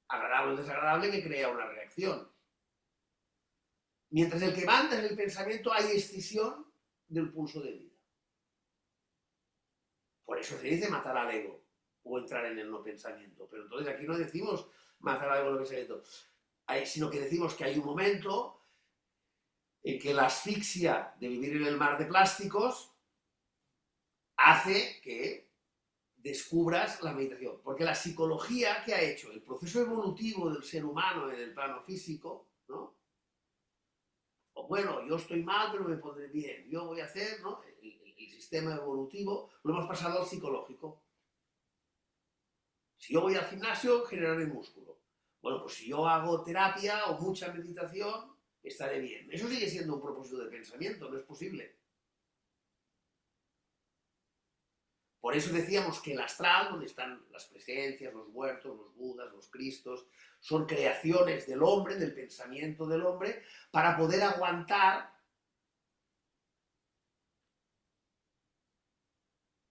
agradable o desagradable, que crea una reacción. Mientras el que manda es el pensamiento, hay escisión del pulso de vida. Por eso se dice matar al ego o entrar en el no pensamiento. Pero entonces aquí no decimos matar al ego o no pensamiento, sino que decimos que hay un momento en que la asfixia de vivir en el mar de plásticos hace que descubras la meditación. Porque la psicología que ha hecho, el proceso evolutivo del ser humano en el plano físico, ¿no? O bueno, yo estoy mal, pero me pondré bien. Yo voy a hacer, ¿no? El sistema evolutivo lo hemos pasado al psicológico. Si yo voy al gimnasio, generaré músculo. Bueno, pues si yo hago terapia o mucha meditación, estaré bien. Eso sigue siendo un propósito de pensamiento, no es posible. Por eso decíamos que el astral, donde están las presencias, los muertos, los budas, los cristos, son creaciones del hombre, del pensamiento del hombre, para poder aguantar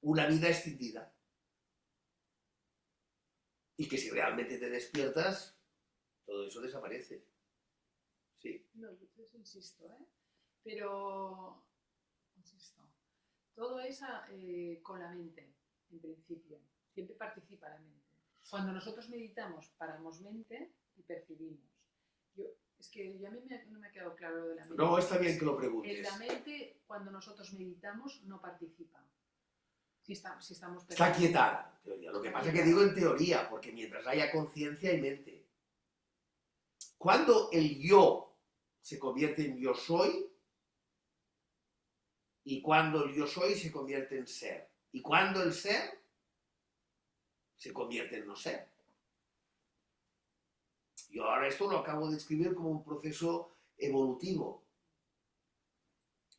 una vida extendida. Y que si realmente te despiertas, todo eso desaparece. Sí. No, yo insisto, pero, insisto, todo es con la mente, en principio. Siempre participa la mente. Cuando nosotros meditamos, paramos mente y percibimos. Es que ya a mí no me ha quedado claro lo de la mente. No, está bien que lo preguntes. En la mente, cuando nosotros meditamos, no participa. Si estamos está quietada, en teoría. Lo que pasa es que digo en teoría, porque mientras haya conciencia hay mente. Cuando el yo se convierte en yo soy, y cuando el yo soy se convierte en ser, y cuando el ser se convierte en no ser. Yo ahora esto lo acabo de escribir como un proceso evolutivo,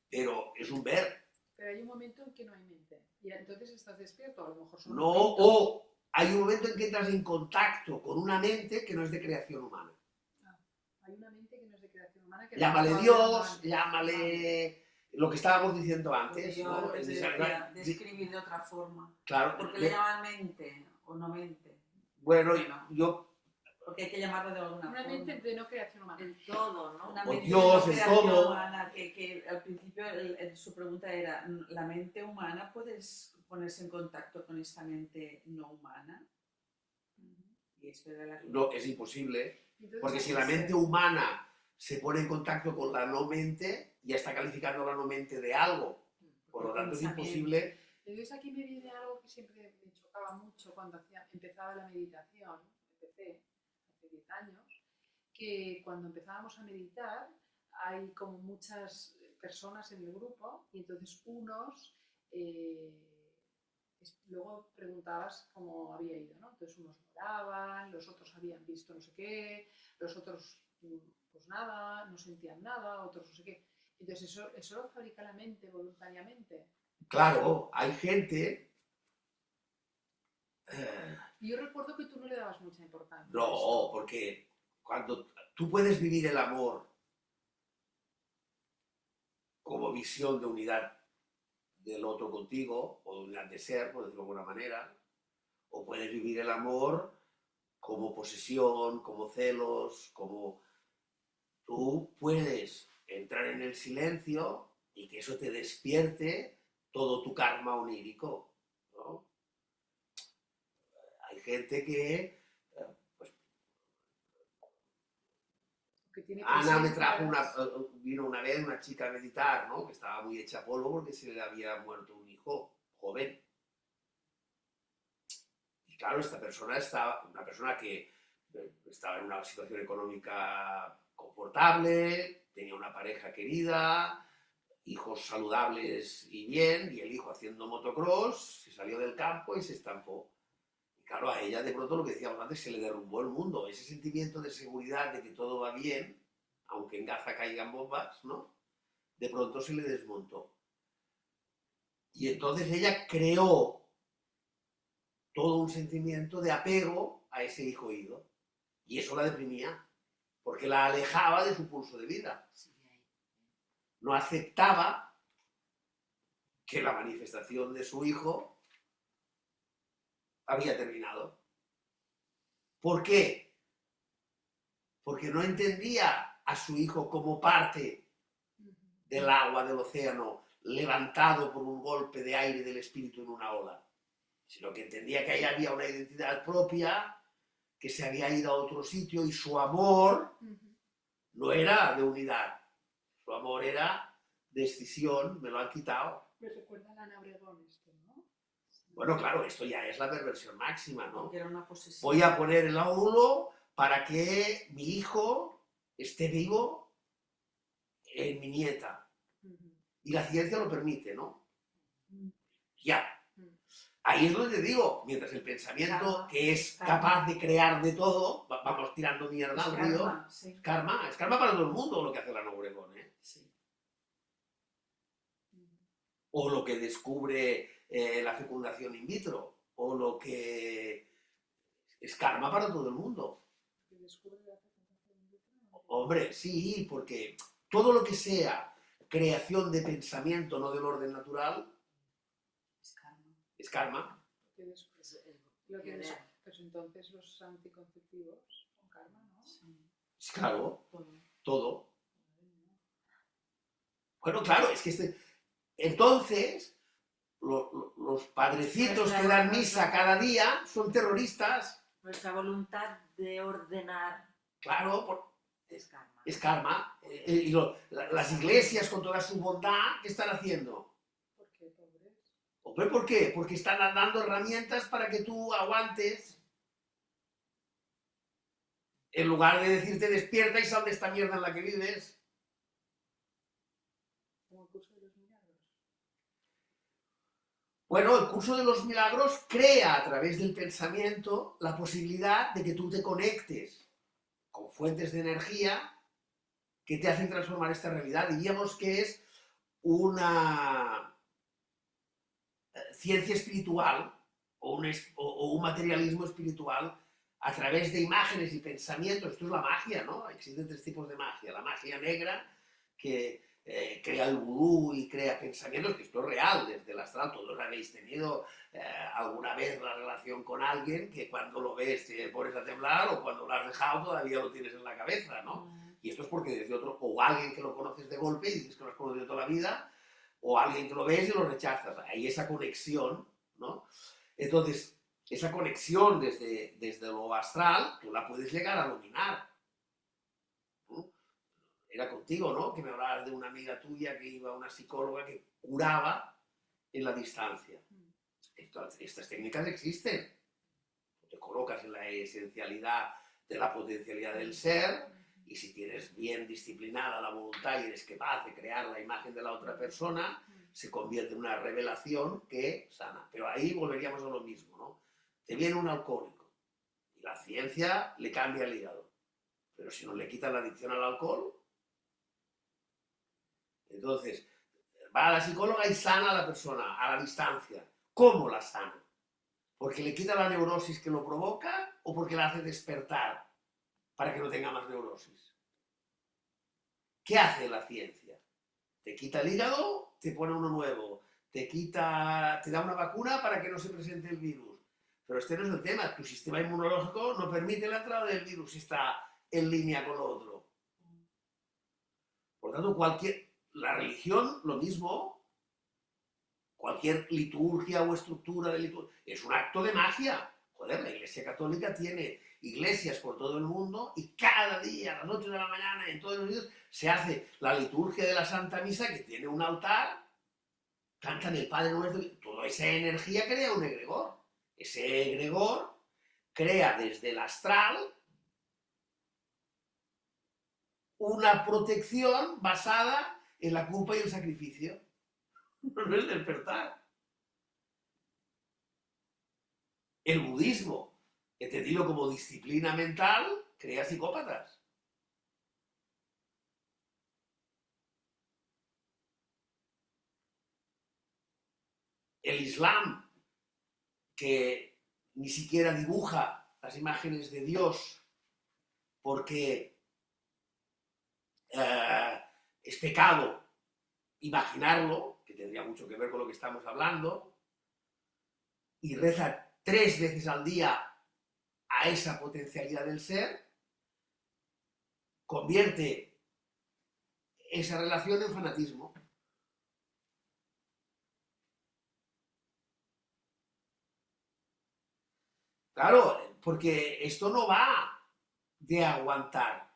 pero es un ver. Pero hay un momento en que no hay mente, y entonces estás despierto, a lo mejor son no, o hay un momento en que entras en contacto con una mente que no es de creación humana. Hay una mente que no es de creación humana. Que llámale Dios, llámale lo que estábamos diciendo antes. Yo ¿no? describir de otra forma. Claro. ¿Por qué le llaman mente o no mente? Bueno, yo... Porque hay que llamarlo de alguna forma. Una mente de no creación humana. El todo, ¿no? Una o mente Dios, de no el todo. Humana, que al principio su pregunta era, ¿la mente humana puedes ponerse en contacto con esta mente no humana? Y esto era la... No, es imposible. Porque si la mente humana se pone en contacto con la no mente, ya está calificando la no mente de algo. Por lo tanto, es imposible. Entonces aquí me viene algo que siempre me chocaba mucho cuando empezaba la meditación. Empecé hace 10 años, que cuando empezábamos a meditar hay como muchas personas en el grupo y entonces unos... luego preguntabas cómo había ido, ¿no? Entonces unos oraban, los otros habían visto no sé qué, los otros pues nada, no sentían nada, otros no sé qué. Entonces eso lo fabrica la mente voluntariamente. Claro, hay gente... Y yo recuerdo que tú no le dabas mucha importancia. No, porque cuando tú puedes vivir el amor como visión de unidad del otro contigo, o de unidad de ser, por decirlo de alguna manera, o puedes vivir el amor como posesión, como celos, como... Tú puedes entrar en el silencio y que eso te despierte todo tu karma onírico, ¿no? Hay gente que... pues, Ana me trajo vino una vez una chica a meditar, ¿no? Que estaba muy hecha polvo porque se le había muerto un hijo joven. Y claro, esta persona una persona que estaba en una situación económica confortable, tenía una pareja querida, hijos saludables y bien, y el hijo haciendo motocross, se salió del campo y se estampó. Y claro, a ella de pronto, lo que decíamos antes, se le derrumbó el mundo. Ese sentimiento de seguridad de que todo va bien, aunque en Gaza caigan bombas, ¿no? De pronto se le desmontó. Y entonces ella creó todo un sentimiento de apego a ese hijo ido. Y eso la deprimía, porque la alejaba de su pulso de vida. No aceptaba que la manifestación de su hijo había terminado. ¿Por qué? porque no entendía a su hijo como parte del agua, del océano, levantado por un golpe de aire del espíritu en una ola, sino que entendía que ahí había una identidad propia, que se había ido a otro sitio y su amor no era de unidad, su amor era de escisión, me lo han quitado. Me recuerda a Ana Obregón esto, ¿no? Bueno, claro, esto ya es la perversión máxima, ¿no? Era una posesión. Voy a poner el óvulo para que mi hijo esté vivo en mi nieta. Y la ciencia lo permite, ¿no? Ya. Ahí es donde te digo, mientras el pensamiento que es capaz de crear de todo, vamos tirando mierda al río, Sí. es karma para todo el mundo lo que hace la Ana Obregón, ¿eh? Sí. O lo que descubre la fecundación in vitro, o lo que es karma para todo el mundo. Hombre, sí, porque todo lo que sea creación de pensamiento no del orden natural es karma. Pues entonces los anticonceptivos son karma, ¿no? Sí. Claro, todo. Bueno, claro, es que entonces los padrecitos que dan misa cada día son terroristas. Nuestra voluntad de ordenar. Claro, es karma. Es karma. Y las iglesias con toda su bondad, ¿qué están haciendo? ¿Por qué, pobres? Hombre, ¿por qué? Porque están dando herramientas para que tú aguantes. En lugar de decirte despierta y sal de esta mierda en la que vives. ¿Como el curso de los milagros? Bueno, el curso de los milagros crea a través del pensamiento la posibilidad de que tú te conectes con fuentes de energía que te hacen transformar esta realidad. Diríamos que es una ciencia espiritual o un materialismo espiritual a través de imágenes y pensamientos. Esto es la magia, ¿no? Existen tres tipos de magia. La magia negra, que crea el vudú y crea pensamientos, que esto es real, desde el astral. Todos habéis tenido alguna vez la relación con alguien que cuando lo ves te pones a temblar, o cuando lo has dejado todavía lo tienes en la cabeza, ¿no? Y esto es porque desde otro, o alguien que lo conoces de golpe y dices que lo has conocido toda la vida, o alguien que lo ves y lo rechazas. Hay esa conexión, ¿no? Entonces, esa conexión desde lo astral, tú la puedes llegar a dominar. ¿No? Era contigo, ¿no? Que me hablabas de una amiga tuya que iba a una psicóloga que curaba en la distancia. Estas técnicas existen. Te colocas en la esencialidad de la potencialidad del ser, y si tienes bien disciplinada la voluntad y eres capaz de crear la imagen de la otra persona, se convierte en una revelación que sana. Pero ahí volveríamos a lo mismo, ¿no? Te viene un alcohólico y la ciencia le cambia el hígado. Pero si no le quitan la adicción al alcohol, entonces va a la psicóloga y sana a la persona a la distancia. ¿Cómo la sana? ¿Porque le quita la neurosis que lo provoca o porque la hace despertar para que no tenga más neurosis? ¿Qué hace la ciencia? Te quita el hígado, te pone uno nuevo. Te da una vacuna para que no se presente el virus. Pero este no es el tema. Tu sistema inmunológico no permite la entrada del virus si está en línea con lo otro. Por tanto, la religión, lo mismo. Cualquier liturgia o estructura de liturgia es un acto de magia. Joder, la Iglesia Católica tiene iglesias por todo el mundo y cada día, a las 8 de la mañana, en todos los días, se hace la liturgia de la Santa Misa, que tiene un altar, cantan el Padre Nuestro, toda esa energía crea un egregor. Ese egregor crea desde el astral una protección basada en la culpa y el sacrificio. No es despertar. El budismo, entendido como disciplina mental, crea psicópatas. El Islam, que ni siquiera dibuja las imágenes de Dios porque es pecado imaginarlo, que tendría mucho que ver con lo que estamos hablando, y reza 3 veces al día a esa potencialidad del ser, convierte esa relación en fanatismo. Claro, porque esto no va de aguantar,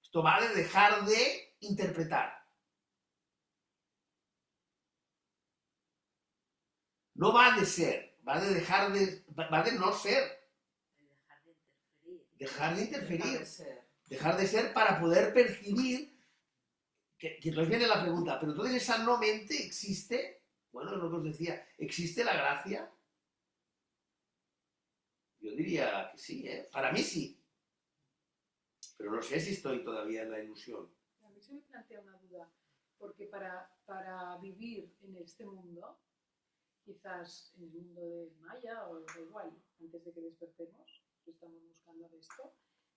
esto va de dejar de interpretar. No va de ser, va de dejar de, va de no ser. Dejar de interferir. Dejar de ser para poder percibir, que entonces viene la pregunta, pero entonces esa no mente existe. Bueno, es lo que os decía, ¿existe la gracia? Yo diría que sí, ¿eh? Para mí sí. Pero no sé si estoy todavía en la ilusión. A mí se me plantea una duda, porque para vivir en este mundo, quizás en el mundo de Maya o da igual, antes de que despertemos, que estamos buscando esto,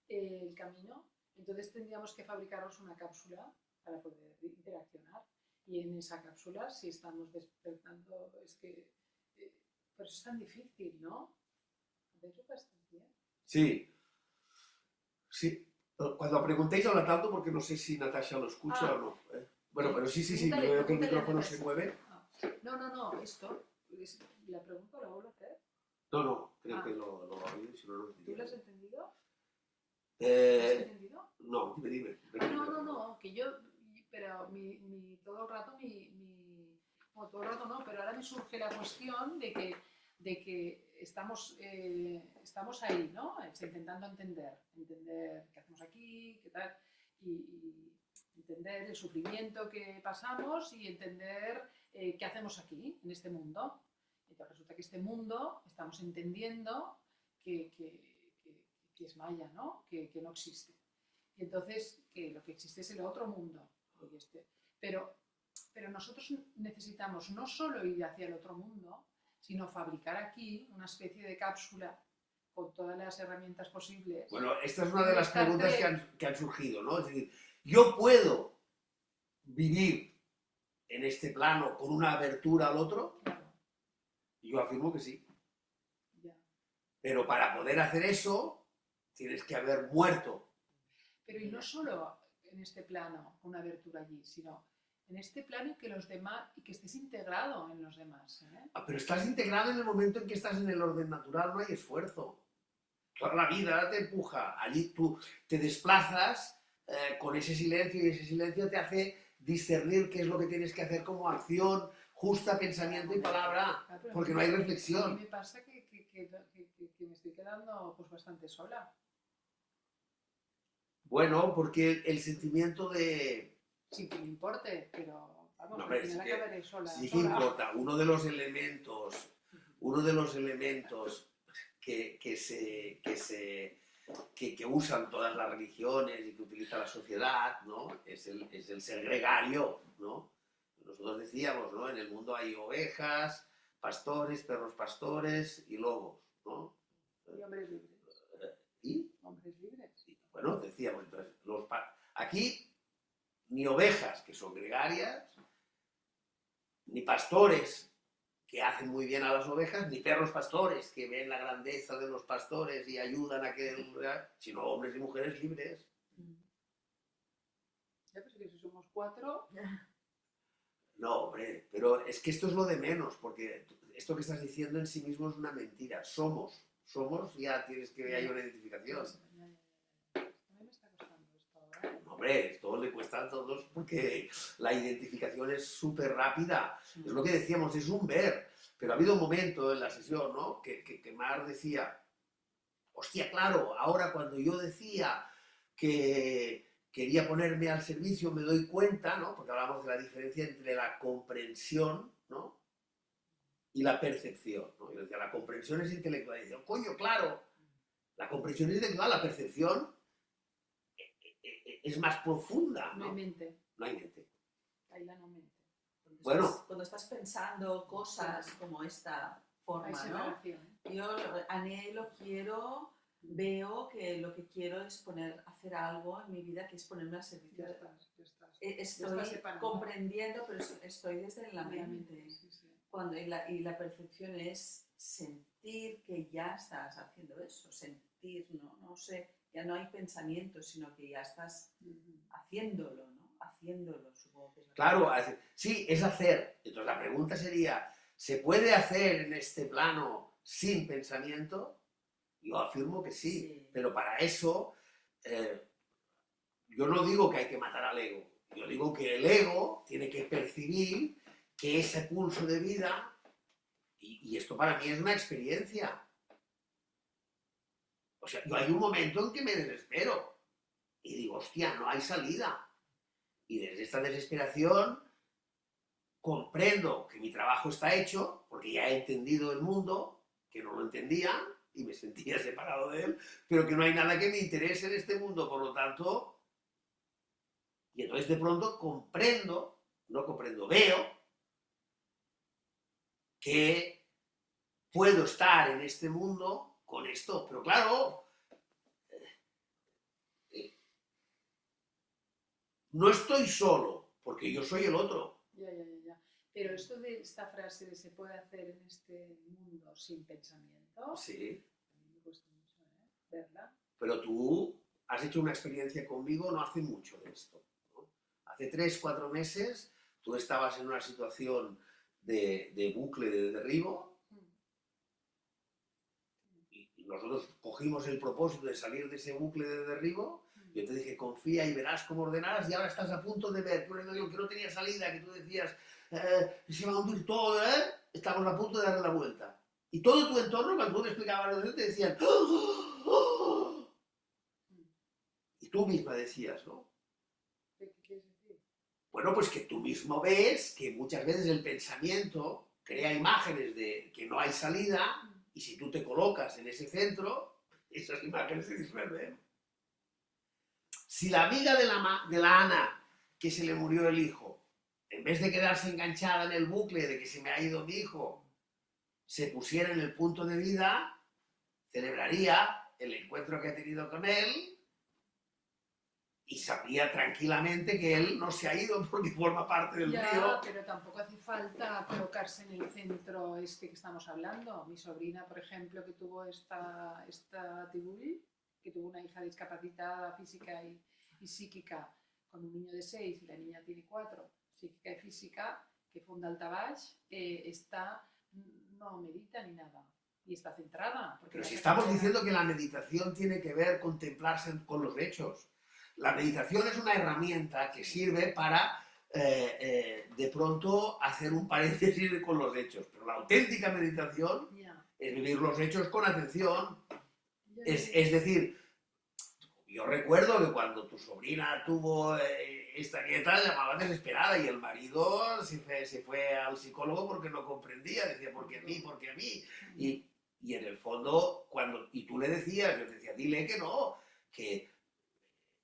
el camino, entonces tendríamos que fabricarnos una cápsula para poder interaccionar. Y en esa cápsula, si estamos despertando, es que por eso es tan difícil, ¿no? ¿De hecho bastante bien? Sí. Sí. Cuando preguntéis habla tanto porque no sé si Natasha lo escucha o no. Bueno, pero sí, yo veo que el micrófono se mueve. No, esto, ¿la pregunta la vuelvo a hacer? No, creo que lo va a oír, si no lo ¿Tú lo has entendido? ¿Lo has entendido? No, dime. No, que yo, pero todo el rato bueno, todo el rato no, pero ahora me surge la cuestión de que estamos ahí, ¿no? Intentando entender qué hacemos aquí, qué tal, y entender el sufrimiento que pasamos y entender qué hacemos aquí, en este mundo. Entonces resulta que este mundo estamos entendiendo que es Maya, ¿no? Que no existe. Y entonces, que lo que existe es el otro mundo. Pero nosotros necesitamos no solo ir hacia el otro mundo, sino fabricar aquí una especie de cápsula con todas las herramientas posibles. Bueno, esta es una de las preguntas que han surgido, ¿no? Es decir, ¿yo puedo vivir en este plano con una abertura al otro? Claro. Yo afirmo que sí. Ya. Pero para poder hacer eso, tienes que haber muerto. Pero y no solo en este plano, una abertura allí, sino en este plano y que los demás, y que estés integrado en los demás. Pero estás integrado en el momento en que estás en el orden natural, no hay esfuerzo. Toda la vida te empuja. Allí tú te desplazas con ese silencio y ese silencio te hace discernir qué es lo que tienes que hacer como acción, justa, pensamiento y palabra, porque no hay reflexión. A mí me pasa que me estoy quedando pues bastante sola. Bueno, porque el sentimiento de... Sin que me importe, pero vamos, No, al final acabaré sola. Sí que importa. Uno de los elementos que usan todas las religiones y que utiliza la sociedad, ¿no? Es el ser gregario, ¿no? Nosotros decíamos, ¿no? En el mundo hay ovejas, pastores, perros pastores y lobos, ¿no? Y hombres libres. ¿Y? Hombres libres. Bueno, decíamos, entonces, aquí ni ovejas, que son gregarias, ni pastores, que hacen muy bien a las ovejas, ni perros pastores, que ven la grandeza de los pastores y ayudan a que... sino hombres y mujeres libres. Ya, pues que si somos 4... No, hombre, pero es que esto es lo de menos, porque esto que estás diciendo en sí mismo es una mentira. Somos, ya tienes que hay una identificación. A mí me está costando esto ahora. Hombre, esto le cuesta a todos porque la identificación es súper rápida. Es lo que decíamos, es un ver. Pero ha habido un momento en la sesión, ¿no? Que Mar decía, hostia, claro, ahora cuando yo decía que quería ponerme al servicio me doy cuenta, ¿no? Porque hablamos de la diferencia entre la comprensión, ¿no? Y la percepción, ¿no? Yo decía, la comprensión es intelectual. Y decía, coño, claro, la comprensión es intelectual, la percepción es más profunda, ¿no? No hay mente. No hay mente. Ahí la no mente. Cuando estás pensando cosas como esta forma, ¿no? Yo anhelo, quiero, veo que lo que quiero es hacer algo en mi vida que es ponerme al servicio. Ya estás. Estoy comprendiendo, pero estoy desde la mente. Sí. Y la percepción es sentir que ya estás haciendo eso, sentir, no sé ya no hay pensamiento, sino que ya estás haciéndolo, ¿no? Haciéndolo, supongo que es. Claro, sí, es hacer. Entonces la pregunta sería, ¿se puede hacer en este plano sin pensamiento? Yo afirmo que sí. Pero para eso, yo no digo que hay que matar al ego. Yo digo que el ego tiene que percibir que ese pulso de vida, y esto para mí es una experiencia. O sea, yo hay un momento en que me desespero y digo, hostia, no hay salida. Y desde esta desesperación comprendo que mi trabajo está hecho, porque ya he entendido el mundo, que no lo entendía y me sentía separado de él, pero que no hay nada que me interese en este mundo, por lo tanto, y entonces de pronto veo que puedo estar en este mundo con esto, pero claro, no estoy solo, porque yo soy el otro. Ya. Pero esto de esta frase de se puede hacer en este mundo sin pensamiento, sí, a mí me cuesta mucho, verla. Pero tú has hecho una experiencia conmigo no hace mucho de esto, ¿no? Hace 3, 4 meses tú estabas en una situación de bucle de derribo y nosotros cogimos el propósito de salir de ese bucle de derribo. Yo te dije, confía y verás cómo ordenarás, y ahora estás a punto de ver, tú eres el que no tenía salida, que tú decías, se va a hundir todo, estamos a punto de darle la vuelta. Y todo tu entorno, cuando tú te explicabas, te decían, ¡oh! Y tú misma decías, ¿no? ¿Qué quieres decir? Bueno, pues que tú mismo ves que muchas veces el pensamiento crea imágenes de que no hay salida, y si tú te colocas en ese centro, esas imágenes se disuelven. Si la amiga de la Ana, que se le murió el hijo, en vez de quedarse enganchada en el bucle de que se me ha ido mi hijo, se pusiera en el punto de vida, celebraría el encuentro que ha tenido con él y sabría tranquilamente que él no se ha ido porque forma parte del río. Pero tampoco hace falta colocarse en el centro este que estamos hablando. Mi sobrina, por ejemplo, que tuvo esta tibuli, que tuvo una hija discapacitada física y psíquica con un niño de 6 y la niña tiene 4, psíquica y física, que fue un daltabaix, no medita ni nada y está centrada. Pero si estamos diciendo que la meditación tiene que ver con contemplarse con los hechos. La meditación es una herramienta que sirve para de pronto hacer un paréntesis con los hechos, pero la auténtica meditación es vivir los hechos con atención. Es decir, yo recuerdo que cuando tu sobrina tuvo esta nieta, llamaba desesperada y el marido se fue al psicólogo porque no comprendía, decía, ¿por qué a mí? ¿Por qué a mí? Y en el fondo, y tú le decías, yo te decía, dile que no, que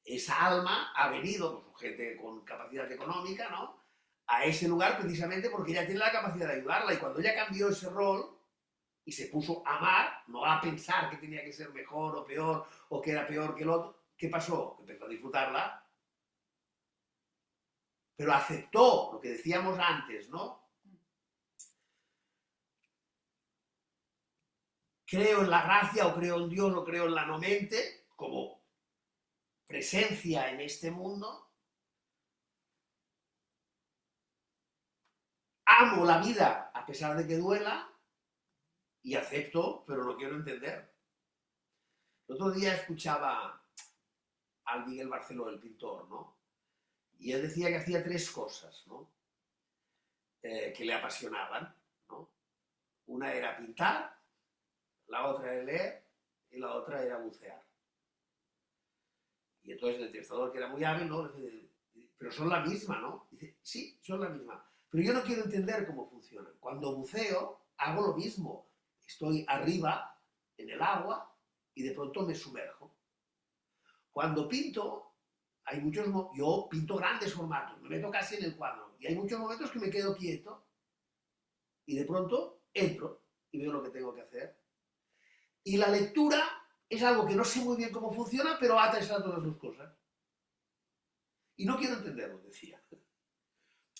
esa alma ha venido, pues, gente con capacidad económica, ¿no?, a ese lugar precisamente porque ella tiene la capacidad de ayudarla, y cuando ella cambió ese rol y se puso a amar, no a pensar que tenía que ser mejor o peor, o que era peor que el otro, ¿qué pasó? Empezó a disfrutarla, pero aceptó lo que decíamos antes, ¿no? Creo en la gracia, o creo en Dios, o creo en la no mente, como presencia en este mundo. Amo la vida a pesar de que duela, y acepto, pero no quiero entender. El otro día escuchaba al Miguel Barceló, el pintor, ¿no? Y él decía que hacía 3 cosas, ¿no?, que le apasionaban, ¿no? Una era pintar, la otra era leer y la otra era bucear. Y entonces el entrevistador, que era muy hábil, ¿no?, dice, pero son la misma, ¿no? Dice, sí, son la misma, pero yo no quiero entender cómo funcionan. Cuando buceo, hago lo mismo. Estoy arriba, en el agua, y de pronto me sumerjo. Cuando pinto, yo pinto grandes formatos, me meto casi en el cuadro, y hay muchos momentos que me quedo quieto, y de pronto entro y veo lo que tengo que hacer. Y la lectura es algo que no sé muy bien cómo funciona, pero ata esas todas dos cosas. Y no quiero entenderlo, decía.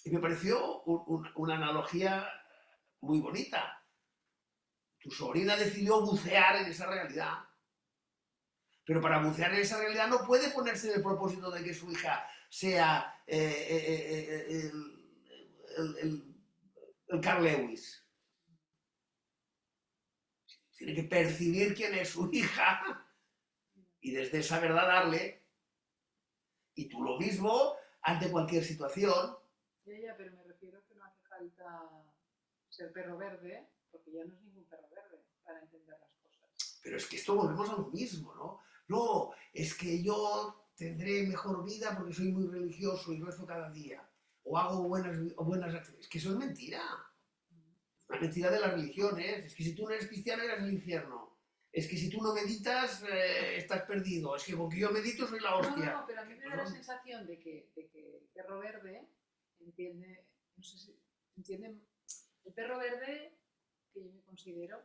Y me pareció una analogía muy bonita. Tu sobrina decidió bucear en esa realidad. Pero para bucear en esa realidad no puede ponerse en el propósito de que su hija sea el Carl Lewis. Tiene que percibir quién es su hija y desde esa verdad darle. Y tú lo mismo ante cualquier situación. Ya, pero me refiero que no hace falta ser perro verde, porque ya no es ningún perro verde para entender las cosas. Pero es que esto volvemos a lo mismo, ¿no? No, es que yo tendré mejor vida porque soy muy religioso y rezo cada día. O hago buenas acciones. Es que eso es mentira. La mentira de las religiones. Es que si tú no eres cristiano, eres el infierno. Es que si tú no meditas, estás perdido. Es que con que yo medito soy la hostia. No, pero a mí me da la sensación de que el perro verde entiende, no sé si entiende, el perro verde, que yo me considero,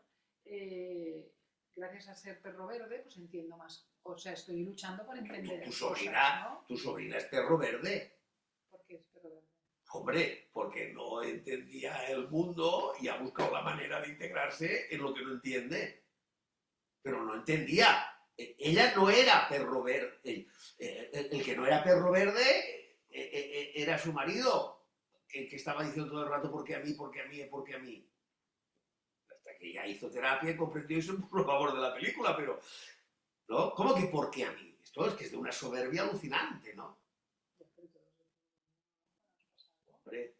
gracias a ser perro verde, pues entiendo más. O sea, estoy luchando por entender Tu cosas, sobrina, ¿no? tu sobrina es perro verde. ¿Por qué es perro verde? Hombre, porque no entendía el mundo y ha buscado la manera de integrarse en lo que no entiende. Pero no entendía. Ella no era perro verde. El que no era perro verde era su marido, el que estaba diciendo todo el rato porque a mí, porque a mí, porque a mí. Hasta que ella hizo terapia y comprendió eso por favor de la película, pero ¿no? ¿Cómo que porque a mí? Esto es que es de una soberbia alucinante, ¿no? Hombre,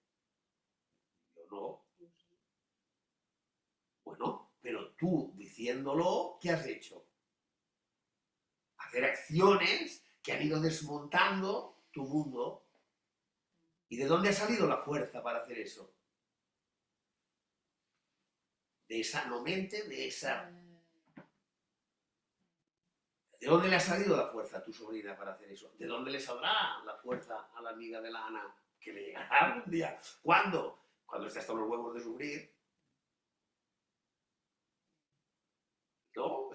yo no. Bueno, pero tú diciéndolo, ¿qué has hecho? Hacer acciones que han ido desmontando tu mundo. ¿Y de dónde ha salido la fuerza para hacer eso? De esa no mente, de esa... ¿De dónde le ha salido la fuerza a tu sobrina para hacer eso? ¿De dónde le saldrá la fuerza a la amiga de la Ana que le llegará algún día? ¿Cuándo? Cuando esté hasta los huevos de sufrir. ¿No?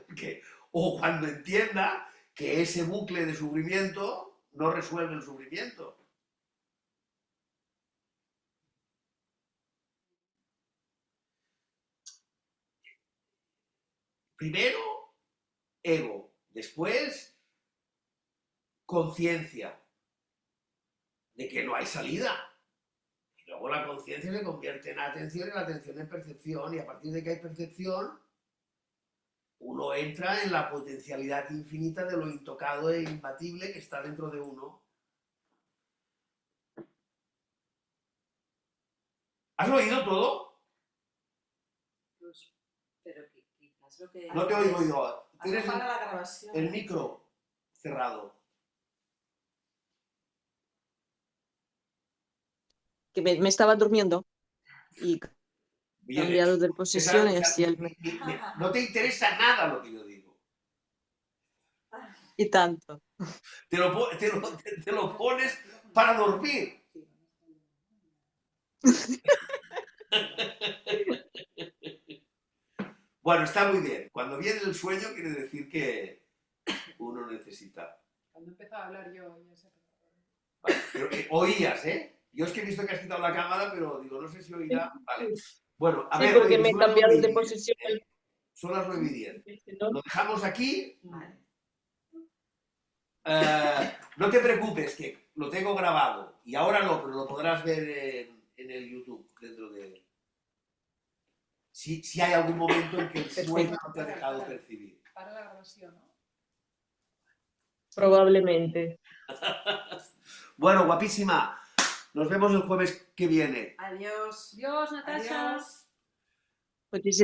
O cuando entienda que ese bucle de sufrimiento no resuelve el sufrimiento. Primero, ego. Después, conciencia de que no hay salida. Y luego la conciencia se convierte en atención y la atención en percepción. Y a partir de que hay percepción, uno entra en la potencialidad infinita de lo intocado e imbatible que está dentro de uno. ¿Has oído todo? Pues, pero quizás lo que... No te oigo yo. Tienes Para la grabación. el micro cerrado. Que me estaba durmiendo y Bien cambiado hecho. de posiciones y él No te interesa nada lo que yo digo. y tanto. Te lo pones para dormir. Bueno, está muy bien. Cuando viene el sueño quiere decir que uno necesita. Cuando empezaba a hablar yo, ya sé. Vale, pero oías, ¿eh? Yo es que he visto que has quitado la cámara, pero digo, no sé si oirá. Vale. Bueno, a Sí, ver, porque oye, me son las cambiaron 9:10, de posición. ¿eh? Son las 9:10. Lo dejamos aquí. No te preocupes, que lo tengo grabado. Y ahora no, pero lo podrás ver en el YouTube dentro de... Si hay algún momento en que el sueño no te ha dejado percibir. Para la grabación, ¿no? Probablemente. Bueno, guapísima. Nos vemos el jueves que viene. Adiós. Dios, Natasha. Adiós. Muchísimas